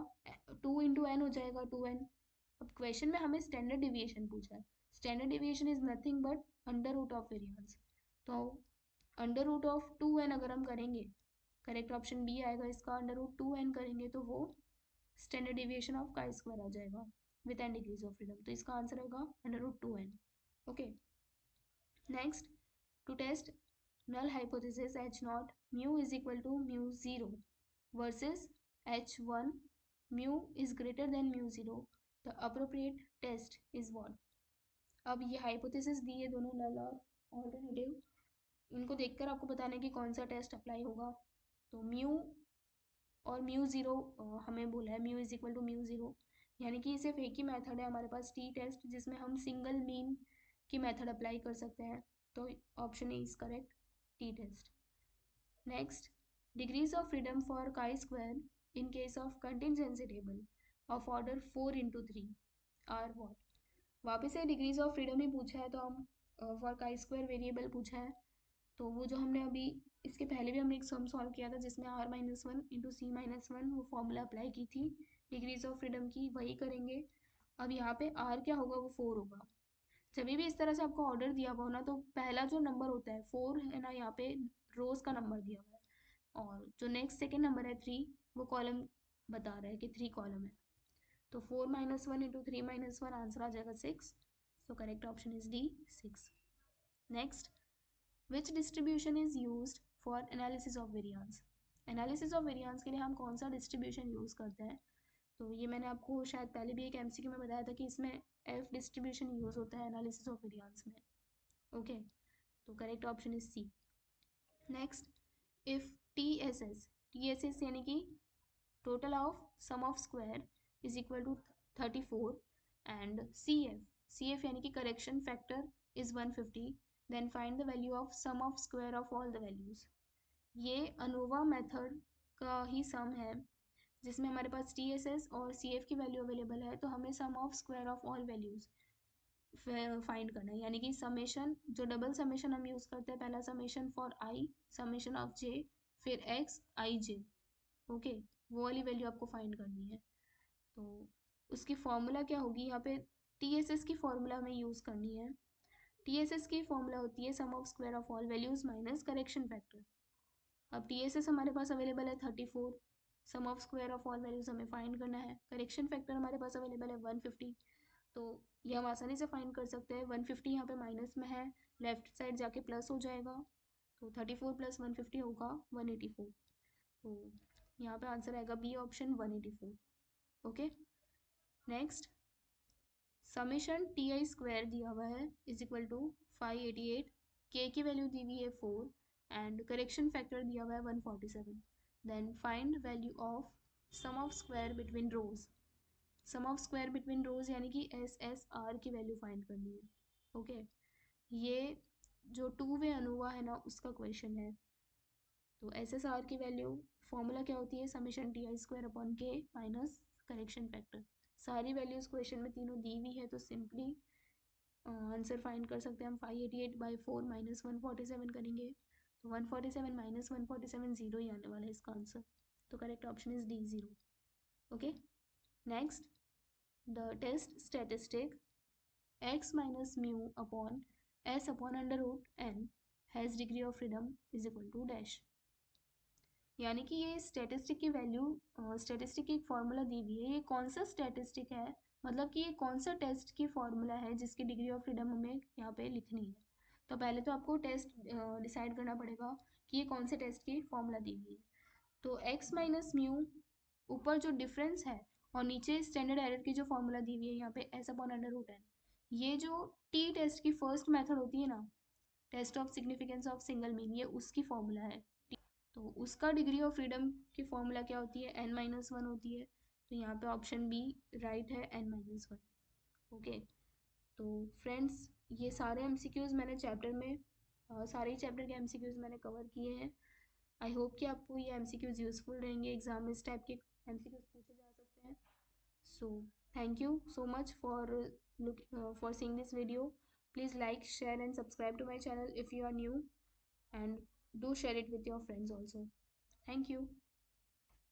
2 इंटू एन हो जाएगा, 2n. अब क्वेश्चन में हमें स्टैंडर्ड डिविएशन पूछा है. Standard deviation is nothing but under root of variance. तो अंडर रूट ऑफ 2n अगर हम करेंगे, करेक्ट ऑप्शन बी आएगा इसका. अंडर रूट 2n करेंगे तो वो standard deviation of chi square आ जाएगा with n degrees of freedom. तो इसका आंसर होगा under root 2n. Okay. Next, to test null hypothesis h0 mu is equal to mu 0 versus h1 mu is greater than mu 0, the appropriate test is what. अब ये hypothesis दी है दोनों, नल और alternative. इनको देखकर आपको बताना है कि कौन सा टेस्ट अप्लाई होगा. तो म्यू और म्यू ज़ीरो हमें बोला है mu is equal to mu zero, यानी कि सिर्फ एक ही मेथड है हमारे पास टी टेस्ट जिसमें हम सिंगल मीन की मेथड अप्लाई कर सकते हैं. तो option A is correct, T test. Next, degrees of freedom for chi square in case of contingency table of order 4 into 3 are what. वापस से डिग्रीज ऑफ फ्रीडम ही पूछा है, तो हम फॉर chi स्क्वायर वेरिएबल पूछा है. तो वो जो हमने अभी इसके पहले भी हमने एक सम सॉल्व किया था जिसमें r-1 इंटू c-1 वो फॉर्मूला अप्लाई की थी डिग्रीज ऑफ फ्रीडम की, वही करेंगे. अब यहाँ पे r क्या होगा, वो 4 होगा. जब भी इस तरह से आपको ऑर्डर दिया हुआ हो ना, तो पहला जो नंबर होता है 4 है ना, यहाँ पे रोज का नंबर दिया हुआ है, और जो नेक्स्ट सेकेंड नंबर है 3 वो कॉलम बता रहा है कि 3 कॉलम है. तो 4-1 इंटू 3-1 आंसर आ जाएगा 6. सो correct option is D, 6. Next, which distribution is used for analysis of variance. Analysis of variance के लिए हम कौन सा डिस्ट्रीब्यूशन यूज़ करते हैं. तो ये मैंने आपको शायद पहले भी एक एमसीक्यू में बताया था कि इसमें एफ डिस्ट्रीब्यूशन यूज़ होता है एनालिसिस ऑफ वेरियांस में. ओके. तो correct option is C. Next, if T S S यानी कि total of sum of square is equal to 34 and C F यानी कि correction factor is 150, then find the value of sum of square of all the values. ये ANOVA method का ही सम है जिसमें हमारे पास टी एस एस और C F की वैल्यू अवेलेबल है. तो हमें sum of square of all values find करना है, यानी कि समेशन, जो डबल समेशन हम यूज़ करते हैं, पहला summation for I, summation of J, फिर एक्स आई जे. ओके. वो वाली वैल्यू आपको फाइंड करनी है. तो उसकी फॉर्मूला क्या होगी, यहाँ पे टी एस एस की फॉर्मूला हमें यूज़ करनी है. टी एस एस की फॉर्मूला होती है sum of square of all values minus correction factor. अब टी एस एस हमारे पास अवेलेबल है 34, sum of square of all values हमें फाइंड करना है, करेक्शन फैक्टर हमारे पास अवेलेबल है 150. तो ये हम आसानी से फाइंड कर सकते हैं. 150 यहाँ पे माइनस में है, लेफ्ट साइड जाके प्लस हो जाएगा. तो 34 प्लस 150 होगा 184. तो यहाँ पे आंसर आएगा B option 184. Okay. Next, summation T I square दिया हुआ है इज इक्वल टू 588, के की वैल्यू दी हुई है 4 एंड करेक्शन फैक्टर दिया हुआ है 147. Then find value of sum of square between rows. Sum of square between rows यानी कि एस एस आर की वैल्यू फाइंड करनी है. ओके. ये जो टू वे अनोवा है ना उसका क्वेश्चन है. तो एस एस आर की वैल्यू फॉर्मूला क्या होती है, summation T I square upon के माइनस करेक्शन फैक्टर. सारी वैल्यूज क्वेश्चन में तीनों दी हुई है, तो सिंपली आंसर फाइंड कर सकते हैं हम। 588/4 माइनस 147 करेंगे तो 147 माइनस 147 जीरो ही आने वाला है इसका आंसर। तो correct option is D, zero. Okay, next, the test statistic x minus mu upon s upon under root n has degree of freedom is equal to dash. यानी कि ये स्टैटिस्टिक की value, statistic की एक formula दी हुई है, ये कौन सा स्टैटिस्टिक है, मतलब कि ये कौन सा टेस्ट की फॉर्मूला है जिसकी डिग्री ऑफ फ्रीडम हमें यहाँ पे लिखनी है। तो पहले तो आपको टेस्ट डिसाइड करना पड़ेगा कि ये कौन से टेस्ट की फॉर्मूला दी हुई है। तो x माइनस म्यू, ऊपर जो डिफरेंस है और नीचे स्टैंडर्ड एरर की जो फॉर्मूला दी हुई है यहाँ पे s upon under root n, ये जो टी टेस्ट की फर्स्ट मेथड होती है ना, test of significance of single mean, ये उसकी फॉर्मूला है। तो उसका डिग्री ऑफ फ्रीडम की फॉर्मूला क्या होती है, n-1 होती है। तो यहाँ पे ऑप्शन बी राइट है, n-1। ओके, तो फ्रेंड्स ये सारे एमसीक्यूज़ मैंने चैप्टर में, सारे ही चैप्टर के एमसीक्यूज़ मैंने कवर किए हैं। आई होप कि आपको ये एमसीक्यूज़ यूज़फुल रहेंगे, एग्जाम में इस टाइप के एमसीक्यूज़ पूछे जा सकते हैं। So thank you so much for seeing this video. Please like, share and subscribe to my channel if you are new, and do share it with your friends also. Thank you.